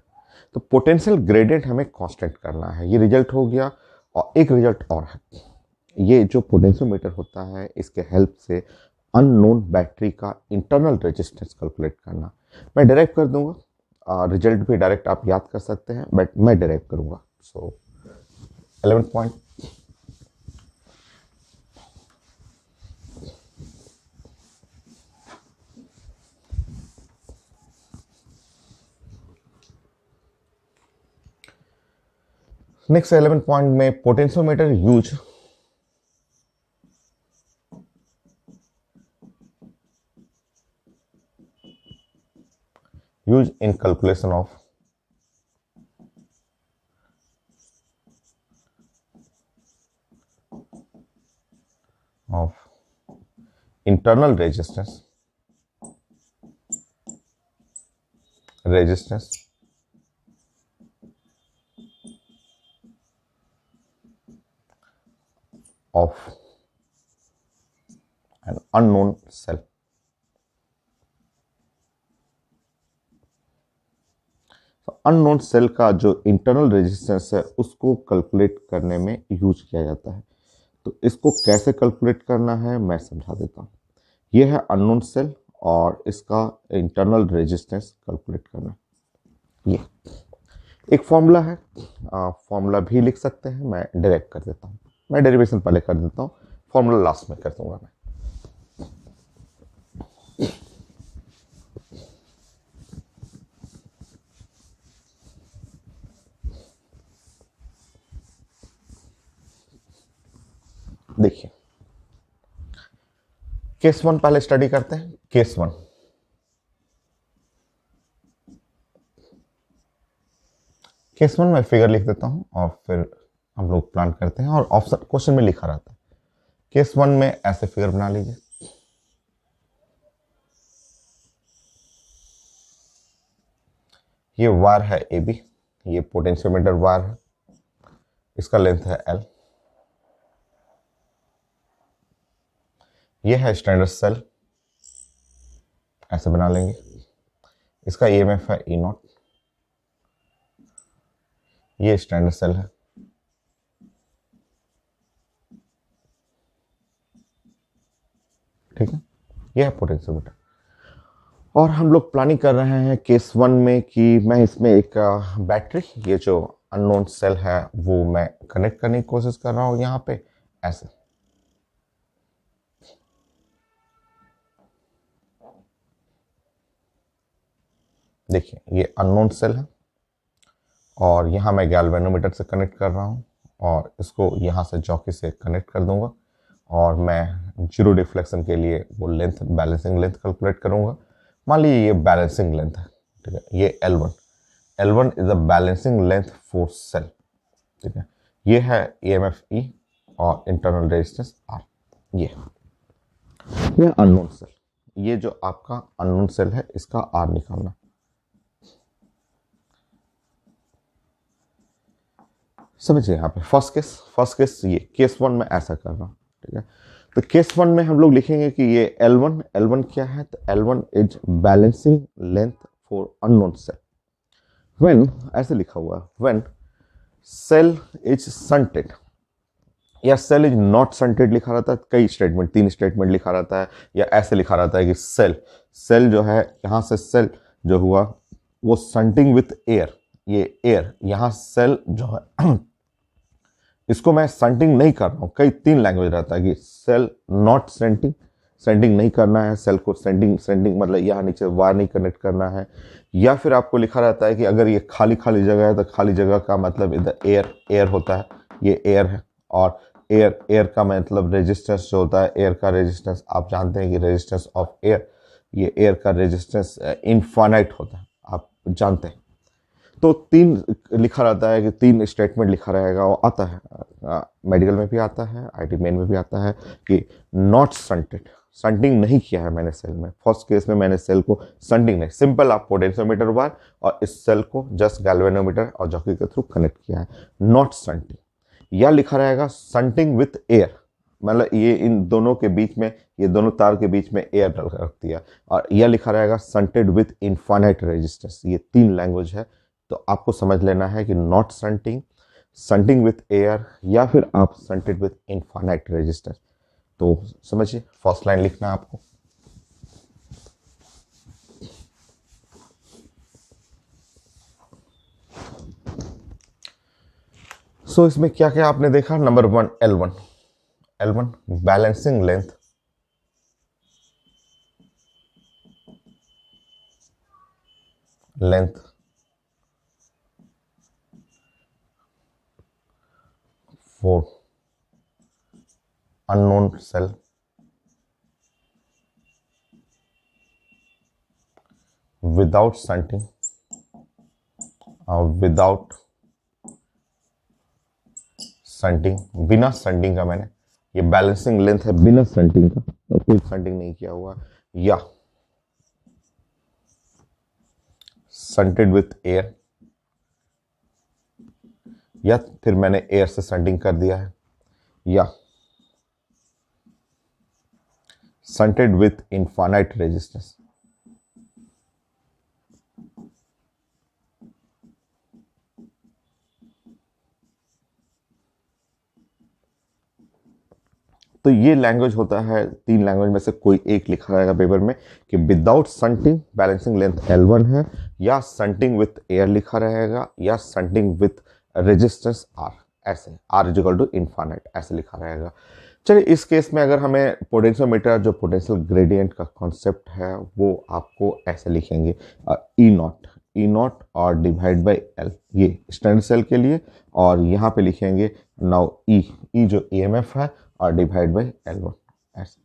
तो पोटेंशियल ग्रेडियंट हमें कांस्टेंट करना है। ये रिजल्ट हो गया। और एक रिजल्ट और है, ये जो पोटेंशियोमीटर होता है इसके हेल्प से अननोन बैटरी का इंटरनल रेजिस्टेंस कैलकुलेट करना। मैं डायरेक्ट कर दूंगा, रिजल्ट भी डायरेक्ट आप याद कर सकते हैं, बट मैं डायरेक्ट करूंगा। सो 11 पॉइंट, नेक्स्ट 11 पॉइंट में potentiometer use in calculation of internal resistance of an unknown cell। अननोन सेल का जो इंटरनल रेजिस्टेंस है उसको कैलकुलेट करने में यूज किया जाता है। तो इसको कैसे कैलकुलेट करना है मैं समझा देता हूँ। ये है अननोन सेल और इसका इंटरनल रेजिस्टेंस कैलकुलेट करना। ये एक फॉर्मूला है, फॉर्मूला भी लिख सकते हैं, मैं डायरेक्ट कर देता हूँ। मैं डेरिवेशन पहले कर देता हूँ, फॉर्मूला लास्ट में कर दूंगा मैं। देखिए केस 1 पहले स्टडी करते हैं। केस 1, मैं फिगर लिख देता हूं और फिर हम लोग प्लान करते हैं। और ऑप्शन क्वेश्चन में लिखा रहता है। केस 1 में ऐसे फिगर बना लीजिए। ये वायर है ए बी, ये पोटेंशियोमीटर वायर है, इसका लेंथ है एल। ये है स्टैंडर्ड सेल, ऐसे बना लेंगे। इसका ईएमएफ है ई नॉट। ये स्टैंडर्ड सेल है। ठीक है, ये है पोटेंशियोमीटर। और हम लोग प्लानिंग कर रहे हैं केस 1 में कि मैं इसमें एक बैटरी, ये जो अननोन सेल है वो मैं कनेक्ट करने की कोशिश कर रहा हूं यहां पे ऐसे। देखिए ये अननोन सेल है और यहाँ मैं गैल्वेनोमीटर से कनेक्ट कर रहा हूँ और इसको यहाँ से जॉकी से कनेक्ट कर दूंगा और मैं जीरो डिफ्लेक्शन के लिए वो लेंथ, बैलेंसिंग लेंथ कैलकुलेट करूंगा। मान लीजिए ये बैलेंसिंग लेंथ है, ठीक है। ये L1 is the balancing length for sale, ठीक है। ये है EMF E और इंटरनल रेजिस्टेंस R। ये अननोन सेल, ये जो आपका अननोन सेल है इसका R निकालना। समझिए यहाँ पे फर्स्ट केस ये केस 1 में ऐसा कर रहा हूँ, ठीक है। तो केस 1 में हम लोग लिखेंगे कि ये L1 क्या है, तो L1 is balancing length for unknown cell. When ऐसे लिखा हुआ है, व्हेन सेल इज शंटेड या सेल इज नॉट शंटेड लिखा रहता है। कई स्टेटमेंट, 3 स्टेटमेंट लिखा रहता है, या ऐसे लिखा रहता है कि सेल जो है यहाँ से सेल जो हुआ वो शंटिंग विथ एयर। ये एयर यहाँ सेल जो है इसको मैं शंटिंग नहीं कर रहा हूँ। कई 3 लैंग्वेज रहता है कि सेल नॉट सेंटिंग नहीं करना है, सेल को सेंटिंग मतलब यहाँ नीचे वायर नहीं कनेक्ट करना है। या फिर आपको लिखा रहता है कि अगर ये खाली जगह है तो खाली जगह का मतलब इधर एयर होता है, ये एयर है। और एयर का मतलब रेजिस्टेंस जो होता है, एयर का रेजिस्टेंस आप जानते हैं कि रेजिस्टेंस ऑफ एयर, ये एयर का रेजिस्टेंस इनफाइनाइट होता है, आप जानते हैं। तो 3 लिखा रहता है कि 3 स्टेटमेंट लिखा रहेगा, वो आता है मेडिकल में भी आता है, आईटी मेन में भी आता है कि नॉट शंटेड, शंटिंग नहीं किया है मैंने सेल में। फर्स्ट केस में मैंने सेल को शंटिंग नहीं, सिंपल आप पोटेंशियोमीटर वायर और इस सेल को जस्ट गैल्वेनोमीटर और जॉकी के थ्रू कनेक्ट किया है, नॉट शंटिंग। या लिखा रहेगा शंटिंग विथ एयर, मतलब ये इन दोनों के बीच में, ये दोनों तार के बीच में एयर रख दिया। और यह लिखा रहेगा शंटेड विथ इनफाइनाइट रेजिस्टेंस। ये 3 लैंग्वेज है, तो आपको समझ लेना है कि not shunting, shunting with air, या फिर आप संटेड विथ इनफाइनाइट रेजिस्टेंस। तो समझिए, फर्स्ट लाइन लिखना है आपको। सो इसमें क्या क्या आपने देखा? Number 1 L1, L1 balancing length, length for unknown cell without shunting, without shunting, बिना संटिंग का, मैंने ये बैलेंसिंग लेंथ है बिना संटिंग का, तो कोई संटिंग नहीं किया हुआ, या संटेड विथ एयर, या फिर मैंने एयर से संटिंग कर दिया है, या संटेड विथ इनफाइनाइट रेजिस्टेंस। तो ये लैंग्वेज होता है, 3 लैंग्वेज में से कोई एक लिखा रहेगा पेपर में कि without shunting balancing length L1 है, या संटिंग विथ एयर लिखा रहेगा, या संटिंग विथ रेजिस्टेंस R, ऐसे R इक्वल टू इनफाइनाइट ऐसे लिखा रहेगा। चलिए, इस केस में अगर हमें पोटेंशियोमीटर जो पोटेंशियल ग्रेडियंट का कॉन्सेप्ट है वो आपको ऐसे लिखेंगे, ई नॉट और डिवाइड बाई एल, ये स्टैंडर्ड सेल के लिए, और यहाँ पे लिखेंगे नाउ ई जो EMF है और डिवाइड बाई L1, ऐसे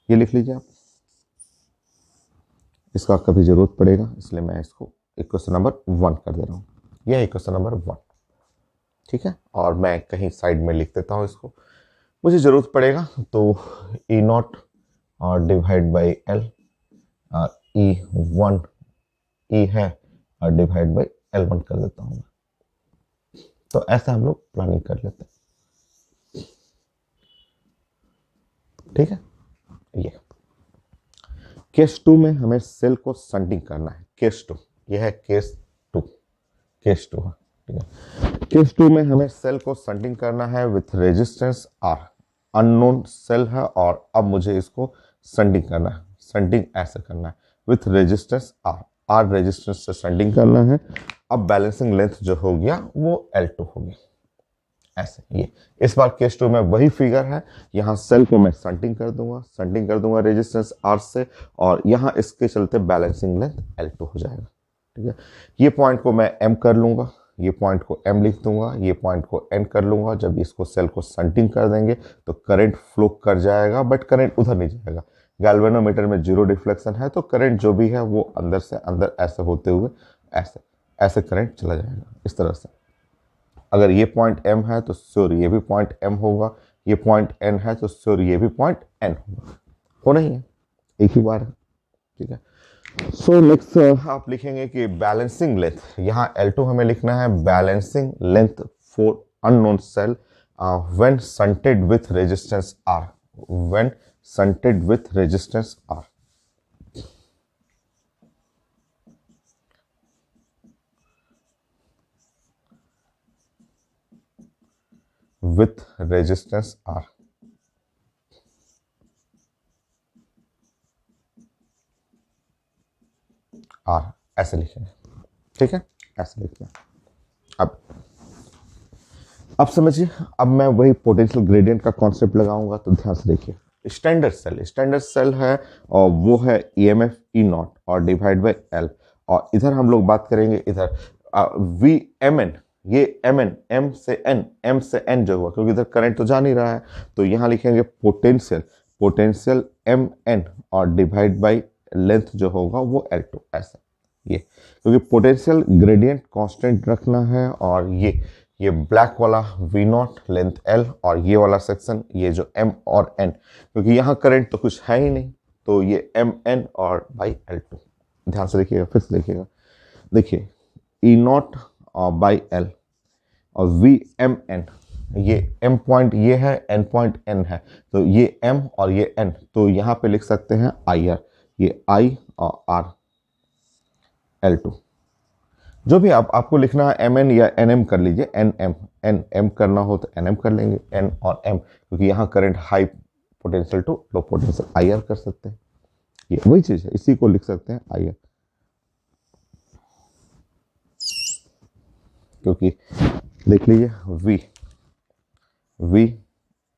ये लिख लीजिए आप। इसका कभी जरूरत पड़ेगा, इसलिए मैं इसको इक्वेशन नंबर 1 कर दे रहा हूँ, यह इक्वेशन नंबर 1, ठीक है। और मैं कहीं साइड में लिख देता हूँ इसको, मुझे ज़रूरत पड़ेगा तो ई नॉट और डिवाइड बाई एल, E1 ई है और डिवाइड बाई L1 कर देता हूँ। तो ऐसा हम लोग प्लानिंग कर लेते हैं, ठीक है। ये केस 2 में हमें सेल को संटिंग करना है, केस 2, यह है केस 2, केस 2 है, ठीक है। केस 2 में हमें सेल को संटिंग करना है with resistance R, unknown cell है, और अब मुझे इसको संटिंग करना है, संटिंग ऐसे करना है विथ रेजिस्टेंस R रेजिस्टेंस से संटिंग करना है। अब बैलेंसिंग लेंथ जो हो गया वो L2 हो गया, ऐसे। ये इस बार केस 2 में वही फिगर है, यहाँ सेल को मैं संटिंग कर दूंगा रेजिस्टेंस R से, और यहाँ इसके चलते बैलेंसिंग लेंथ L2 हो जाएगा, ठीक है। ये पॉइंट को मैं M कर लूंगा, ये पॉइंट को M लिख दूंगा, ये पॉइंट को N कर लूंगा। जब इसको सेल को संटिंग कर देंगे तो करंट फ्लो कर जाएगा, बट करंट उधर नहीं जाएगा, गैल्वेनोमीटर में 0 डिफ्लेक्शन है, तो करंट जो भी है वो अंदर से अंदर ऐसे होते हुए ऐसे ऐसे करंट चला जाएगा, इस तरह से। अगर ये पॉइंट M है तो श्योर ये भी पॉइंट M होगा, ये पॉइंट N है तो श्योर ये भी पॉइंट N होगा, होना ही है, एक ही बार है, ठीक है। सो नेक्स्ट आप लिखेंगे कि बैलेंसिंग लेंथ, यहाँ L2 हमें लिखना है, balancing length for unknown cell when shunted with resistance R, when shunted with resistance R, with resistance R, R ऐसे लिखेंगे, ठीक है, ऐसे लिखना। अब समझिए, अब मैं वही पोटेंशियल ग्रेडियंट का कॉन्सेप्ट लगाऊंगा, तो ध्यान से देखिए। स्टैंडर्ड सेल है और वो है EMF ई नॉट और डिवाइड बाई L, और इधर हम लोग बात करेंगे इधर VMN, ये MN, M से N जो हुआ, क्योंकि इधर करंट तो जा नहीं रहा है, तो यहाँ लिखेंगे पोटेंशियल MN और डिवाइड बाई लेंथ जो होगा वो L2, ऐसा। ये क्योंकि पोटेंशियल ग्रेडियंट कांस्टेंट रखना है, और ये ब्लैक वाला V नॉट लेंथ L, और ये वाला सेक्शन ये जो M और N, क्योंकि यहाँ करंट तो कुछ है ही नहीं, तो ये MN और बाई L2। ध्यान से देखिएगा, फिर से देखिएगा, देखिए E नॉट और बाई L और VMN, ये M पॉइंट ये है, N पॉइंट N है, तो ये M और ये N, तो यहाँ पे लिख सकते हैं IR, ये I और R L2, जो भी आपको लिखना है एम एन या एन एम कर लीजिए, एन एम करना हो तो एन एम कर लेंगे, एन और एम, क्योंकि यहाँ current high potential to low potential I R कर सकते हैं, ये वही चीज है, इसी को लिख सकते हैं आई आर, क्योंकि देख लीजिए V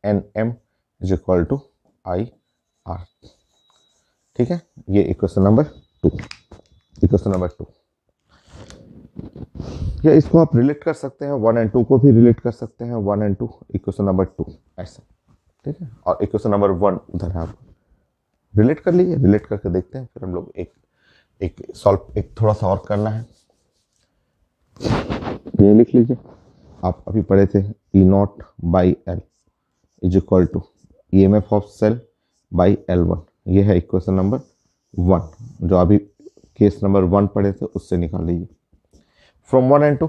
N M is equal to I R. ठीक है, ये इक्वेशन नंबर 2, इक्वेशन नंबर 2। या इसको आप रिलेट कर सकते हैं, 1 एंड 2 को भी रिलेट कर सकते हैं, 1 एंड 2 इक्वेशन नंबर 2 ऐसे। ठीक है, और इक्वेशन नंबर 1 उधर है, आप रिलेट कर लीजिए, रिलेट करके देखते हैं, फिर हम लोग एक सॉल्व, एक थोड़ा सा और करना है। ये लिख लीजिए, आप अभी पढ़े थे E not by L is equal to E M F of cell by L1। ये है इक्वेशन नंबर 1, जो अभी केस नंबर 1 पढ़े थे उससे निकाल लीजिए। फ्रॉम 1 एंड 2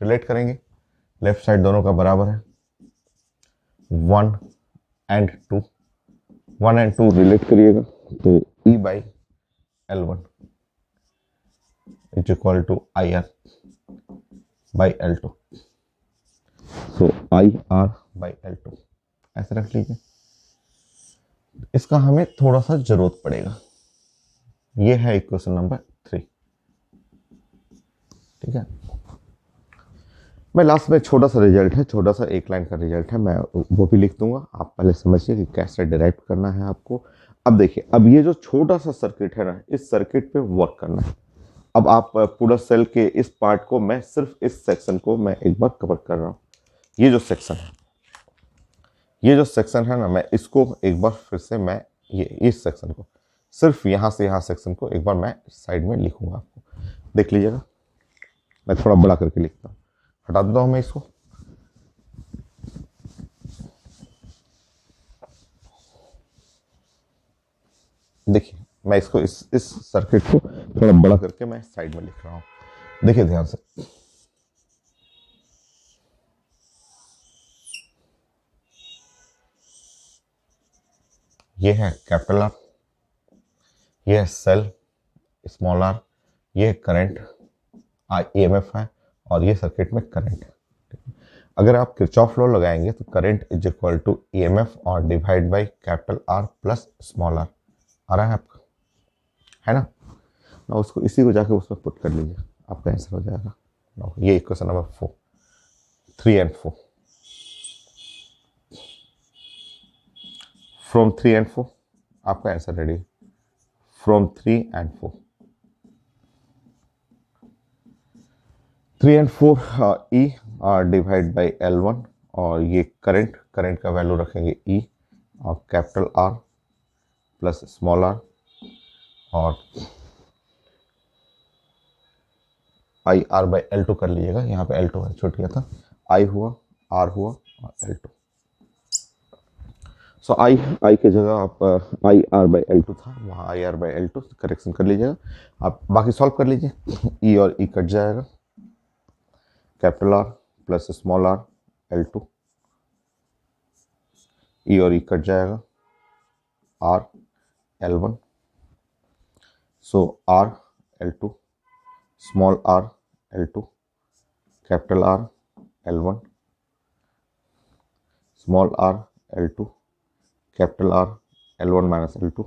रिलेट करेंगे, लेफ्ट साइड दोनों का बराबर है, 1 एंड 2, 1 एंड 2 रिलेट करिएगा तो E by L1 is equal to I R by L2, so I R by L2 ऐसे रख लीजिए। इसका हमें थोड़ा सा जरूरत पड़ेगा, ये है इक्वेशन नंबर 3। ठीक है, मैं लास्ट में छोटा सा रिजल्ट है, छोटा सा एक लाइन का रिजल्ट है, मैं वो भी लिख दूंगा, आप पहले समझिए कि कैसे डिराइव करना है आपको। अब देखिए, अब ये जो छोटा सा सर्किट है ना, इस सर्किट पे वर्क करना है। अब आप पूरा सेल के इस पार्ट को, मैं सिर्फ इस सेक्शन को मैं एक बार कवर कर रहा हूँ। ये जो सेक्शन है, ये जो सेक्शन है ना, मैं इसको एक बार फिर से, मैं ये इस सेक्शन को सिर्फ यहाँ से यहाँ सेक्शन को एक बार मैं साइड में लिखूंगा, आपको देख लीजिएगा। मैं थोड़ा बड़ा करके लिखता हूँ, हटा देता हूँ मैं इसको। देखिए, मैं इसको इस सर्किट को थोड़ा बड़ा करके मैं साइड में लिख रहा हूँ, देखिए ध्यान से। ये है कैपिटल आर, ये है सेल स्मॉल आर, ये करंट ईएमएफ है, और ये सर्किट में करंट है। अगर आप किरचॉफ लॉ लगाएंगे तो current is equal to EMF और divide by capital R plus small R, आ रहा है आपका, है ना। ना उसको, इसी को जाके उसमें पुट कर लीजिए, आपका आंसर हो जाएगा। ना ये equation number 4, 3 and 4। From 3 and 4 आपका answer ready, from 3 and 4, 3 and 4 E divide by L1, और ये करंट का वैल्यू रखेंगे E और capital R plus small r, और आई आर बाई L2 कर लीजिएगा, यहाँ पे L2 है, छूट गया था, I हुआ, R हुआ और L2। सो आई की जगह आप आई आर बाई L2 था, वहाँ आई आर बाई L2 करेक्शन कर लीजिएगा। आप बाकी सॉल्व कर लीजिए, E और E कट जाएगा, capital R plus small r L2, E और E कट जाएगा, R L1, सो R L2, small r L2, capital R L1, small r L2, capital R L1 minus L2।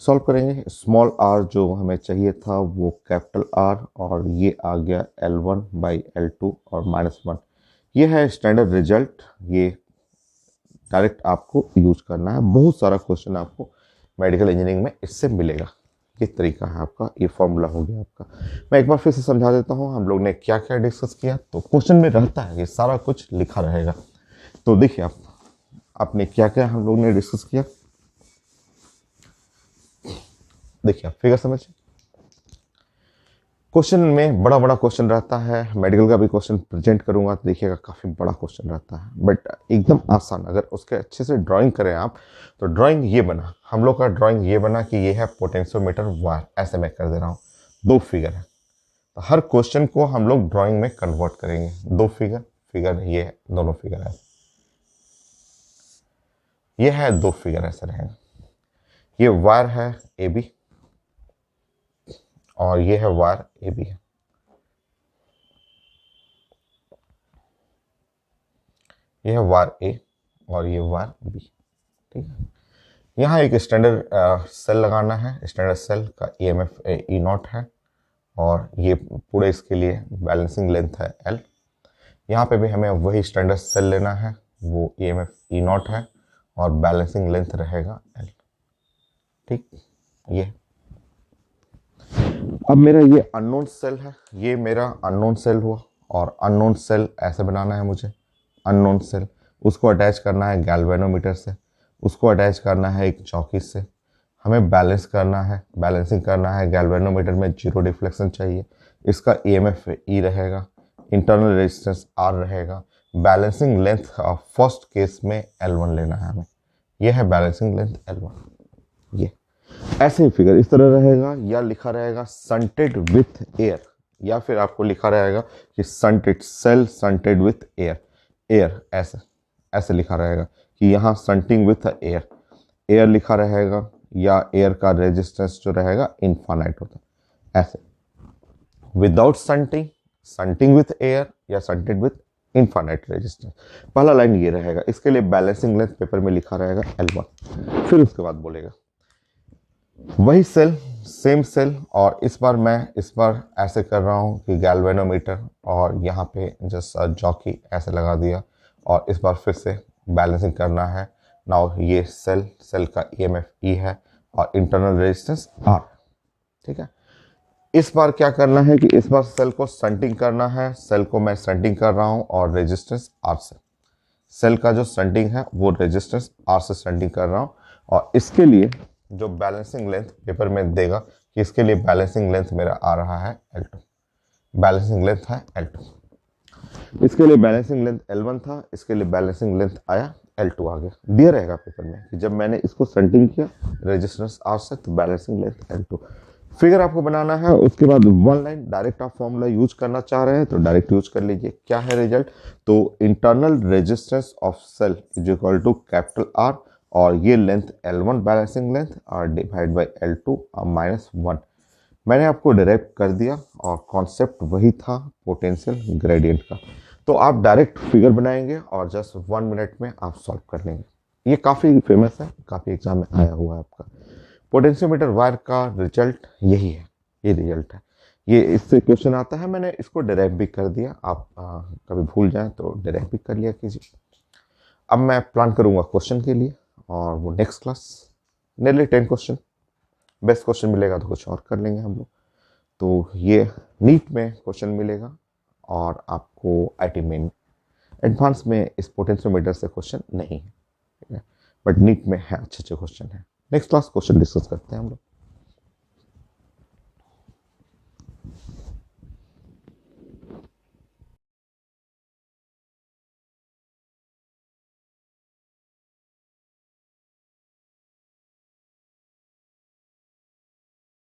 Solve करेंगे, small r जो हमें चाहिए था वो capital R, और ये आ गया L1 बाई L2 और -1। ये है स्टैंडर्ड रिजल्ट, ये डायरेक्ट आपको यूज करना है। बहुत सारा क्वेश्चन आपको मेडिकल इंजीनियरिंग में इससे मिलेगा। ये तरीका है आपका, ये फॉर्मूला हो गया आपका। मैं एक बार फिर से समझा देता हूँ हम लोग ने क्या क्या डिस्कस किया। तो क्वेश्चन में रहता है, ये सारा कुछ लिखा रहेगा। तो देखिए आपने क्या क्या हम लोग ने डिस्कस किया, देखिए आप फिगर समझिए। क्वेश्चन में बड़ा बड़ा क्वेश्चन रहता है, मेडिकल का भी क्वेश्चन प्रेजेंट करूंगा तो देखिएगा काफ़ी बड़ा क्वेश्चन रहता है, बट एकदम आसान। अगर उसके अच्छे से ड्राइंग करें आप, तो ड्राइंग ये बना, हम लोग का ड्राइंग ये बना कि ये है पोटेंशियोमीटर वायर, ऐसे मैं कर दे रहा हूँ, 2 फिगर है। तो हर क्वेश्चन को हम लोग ड्राइंग में कन्वर्ट करेंगे, 2 फिगर ये है, दोनों फिगर है, ये है 2 फिगर ऐसे रहेगा। ये वायर है AB, और ये है वायर ए बी है। ये है वायर ए और ये वायर बी। ठीक है, यहाँ एक स्टैंडर्ड सेल लगाना है। स्टैंडर्ड सेल का EMF ई नॉट है और ये पूरे इसके लिए बैलेंसिंग लेंथ है L। यहाँ पे भी हमें वही स्टैंडर्ड सेल लेना है, वो EMF ई नॉट है और बैलेंसिंग लेंथ रहेगा L। ठीक, ये अब मेरा ये अननोन सेल है, ये मेरा अननोन सेल हुआ और अननोन सेल ऐसे बनाना है मुझे। अननोन सेल उसको अटैच करना है गैल्वेनोमीटर से, उसको अटैच करना है एक चौकी से। हमें बैलेंस करना है, बैलेंसिंग करना है। गैल्वेनोमीटर में जीरो डिफ्लेक्शन चाहिए। इसका EMF ई रहेगा, इंटरनल रेजिस्टेंस R रहेगा। बैलेंसिंग लेंथ फर्स्ट केस में L1 लेना है हमें। यह है बैलेंसिंग लेंथ L1। ये ऐसे ही फिगर इस तरह रहेगा, या लिखा रहेगा संटेड विथ एयर, या फिर आपको लिखा रहेगा कि संटेड सेल संटेड विथ एयर। एयर ऐसे ऐसे लिखा रहेगा कि यहाँ संटिंग विथ एयर, एयर लिखा रहेगा, या एयर का रेजिस्टेंस जो रहेगा इनफाइनाइट होता है। ऐसे without shunting, shunting with air, या संटेड विथ इनफाइनाइट रेजिस्टेंस। पहला लाइन ये रहेगा। इसके लिए बैलेंसिंग लेंथ पेपर में लिखा रहेगा L1। फिर उसके बाद बोलेगा वही सेल, सेम सेल, और इस बार ऐसे कर रहा हूँ कि गैल्वेनोमीटर और यहाँ पे जस्ट जॉकी ऐसे लगा दिया, और इस बार फिर से बैलेंसिंग करना है। नाउ ये सेल का EMF ई है और इंटरनल रेजिस्टेंस R। ठीक है, इस बार क्या करना है कि इस बार सेल को संटिंग करना है। सेल को मैं संटिंग कर रहा हूँ और रेजिस्टेंस R से। सेल का जो संटिंग है वो रेजिस्टेंस R से संटिंग कर रहा हूँ, और इसके लिए जो बैलेंसिंग लेंथ पेपर में देगा कि इसके लिए बैलेंसिंग लेंथ मेरा आ रहा है L2। बैलेंसिंग लेंथ है L2। इसके लिए बैलेंसिंग लेंथ L1 था, इसके लिए बैलेंसिंग लेंथ आया L2 आ गया। दिया रहेगा पेपर में कि जब मैंने इसको संटिंग किया रेजिस्टेंस R से तो बैलेंसिंग लेंथ L2। फिगर आपको बनाना है। उसके बाद वन लाइन डायरेक्ट आप फॉर्मूला यूज करना चाह रहे हैं तो डायरेक्ट यूज कर लीजिए। क्या है रिजल्ट? तो internal resistance of cell is equal to capital R, और ये लेंथ L1 बैलेंसिंग लेंथ और डिवाइड बाई L2 -1। मैंने आपको डिराइव कर दिया और कॉन्सेप्ट वही था पोटेंशियल ग्रेडियंट का। तो आप डायरेक्ट फिगर बनाएंगे और जस्ट 1 मिनट में आप सॉल्व कर लेंगे। ये काफ़ी फेमस है, काफ़ी एग्जाम में आया हुआ है आपका। पोटेंशियोमीटर वायर का रिजल्ट यही है, ये रिजल्ट है। ये इससे क्वेश्चन आता है, मैंने इसको डिराइव भी कर दिया। आप कभी भूल जाएं तो डिराइव भी कर लिया कीजिए। अब मैं प्लान करूँगा क्वेश्चन के लिए, और वो next class nearly 10 question. Best question मिलेगा तो कुछ और कर लेंगे हम लोग। तो ये नीट में क्वेश्चन मिलेगा, और आपको IT मेन एडवांस में इस पोटेंशियोमीटर से क्वेश्चन नहीं है, बट नीट में है, अच्छे अच्छे क्वेश्चन है। नेक्स्ट क्लास क्वेश्चन डिस्कस करते हैं हम लोग।